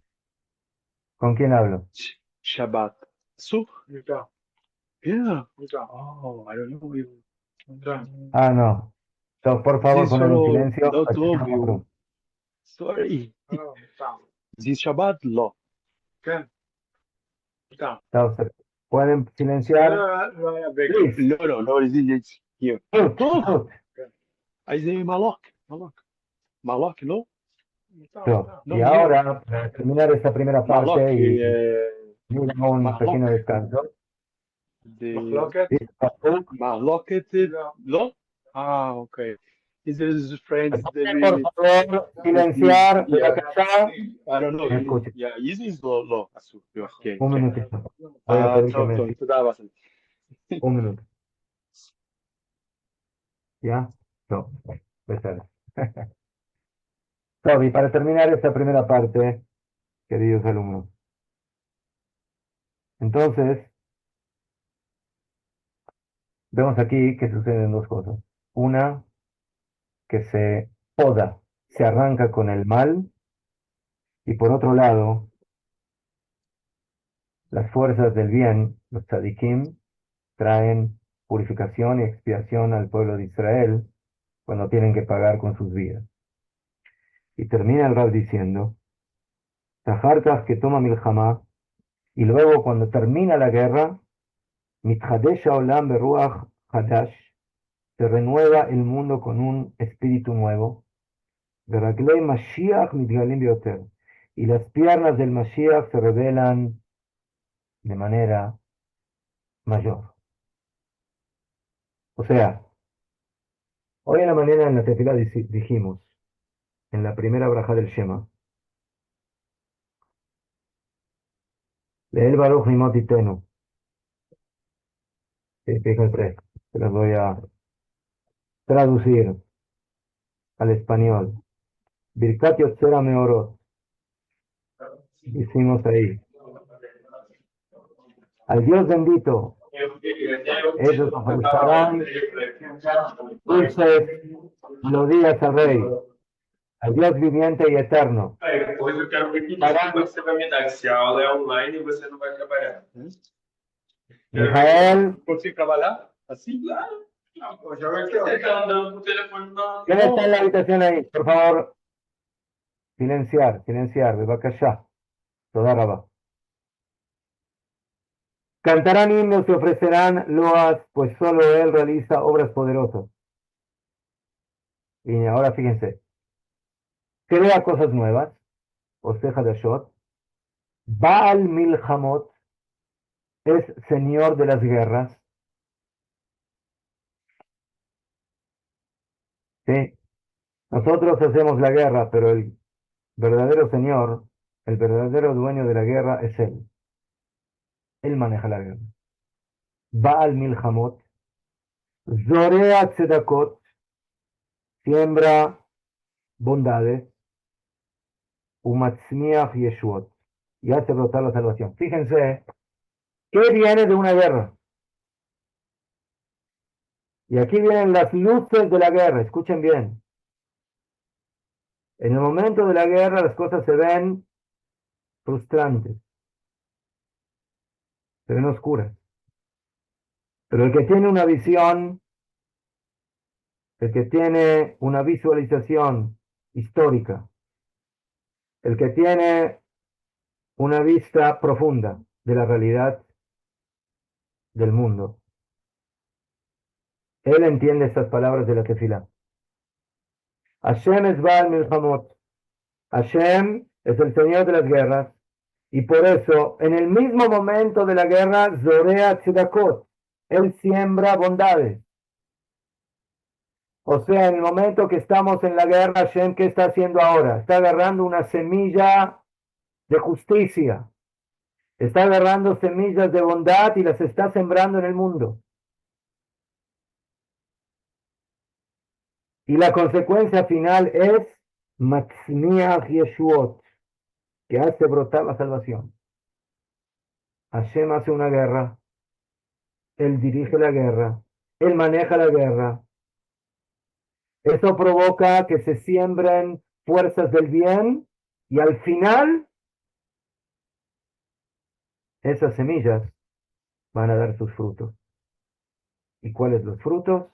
S1: ¿Con quién hablo?
S3: Shabbat. So, yeah. Oh, I don't know you.
S1: Ah, no. So, por favor,
S3: This
S1: poner en
S3: solo
S1: silencio.
S3: לא
S1: Aquí
S3: טוב
S1: no
S3: you.
S1: hablo.
S3: Sorry. This Shabbat לא.
S1: Entonces, ¿pueden silenciar? Please.
S3: לא, this is here.
S1: Mute,
S3: טוב.
S1: mute.
S3: אז זה מלוק, לא?
S1: So,
S3: No,
S1: y
S3: here.
S1: ahora, para terminar esta primera parte
S3: מלוק,
S1: y ir a un
S3: מרלוק.
S1: pequeño descanso, dice Pasuk,
S3: מחלוקת, לא? Okay. This is friends, the
S1: por favor, silenciar la casa.
S3: I don't know.
S1: Me escuchen,
S3: Yeah, easy is לא, אסור. כן,
S1: un
S3: כן.
S1: minutito. Voy a pedir que
S3: טוב,
S1: me
S3: טוב,
S1: sigan.
S3: תודה רבה.
S1: Un minuto. ¿Ya? No, besar. Toby, para terminar esta primera parte, queridos alumnos. Entonces, vemos aquí que suceden dos cosas. Una, que se poda, se arranca con el mal, y por otro lado, las fuerzas del bien, los tzadikim, traen purificación y expiación al pueblo de Israel cuando tienen que pagar con sus vidas. Y termina el Rab diciendo, Taharkaf que toma milhamá, y luego cuando termina la guerra, mithadesh haolam beruach hadash, se renueva el mundo con un espíritu nuevo, veraglei Mashiach mitgalim bioter, y las piernas del Mashiach se revelan de manera mayor. O sea, hoy en la mañana en la tefilá dijimos, en la primera braja del Shema. Leel Baruch Nimot Itenu. Sí, fíjense, se los voy a traducir al español. Birkat Yotzera Meorot. Hicimos ahí. Al Dios bendito, ellos ofrecerán dulces melodías al Rey, al Dios viviente y eterno.
S4: Hoje eu quero ver que desculpa que você vai me dar, que se a aula é online e você não vai trabalhar.
S1: Mijael,
S3: ¿Consigo trabajar? ¿Así?
S4: Claro. Não, já vai ter. Você tá andando com o telefone na.
S1: ¿quién está en la habitación ahí? Por favor, silenciar, bebakashá, toda Rabá. Cantarán himnos y ofrecerán loas, pues solo Él realiza obras poderosas. Y ahora fíjense, crea cosas nuevas, Oseja de Ashot, Baal Milhamot, es Señor de las guerras. ¿Sí? Nosotros hacemos la guerra, pero el verdadero Señor, el verdadero dueño de la guerra es Él. Él maneja la guerra. Baal Milhamot, Zorea Tzedakot, siembra bondades, Umatzmiach Yeshuot, y hace brotar la salvación. Fíjense, ¿qué viene de una guerra? Y aquí vienen las luces de la guerra, escuchen bien. En el momento de la guerra las cosas se ven frustrantes, se ven oscuras. Pero el que tiene una visión, el que tiene una visualización histórica, el que tiene una vista profunda de la realidad del mundo, él entiende estas palabras de la tefilá. Hashem es Baal Milhamot. Hashem es el Señor de las guerras. Y por eso, en el mismo momento de la guerra, Zorea Tzedakot, Él siembra bondades. O sea, en el momento que estamos en la guerra, Hashem, ¿qué está haciendo ahora? Está agarrando una semilla de justicia. Está agarrando semillas de bondad y las está sembrando en el mundo. Y la consecuencia final es Matzmiach Yeshuot, que hace brotar la salvación. Hashem hace una guerra, Él dirige la guerra, Él maneja la guerra. Eso provoca que se siembren fuerzas del bien y al final esas semillas van a dar sus frutos. ¿Y cuáles los frutos?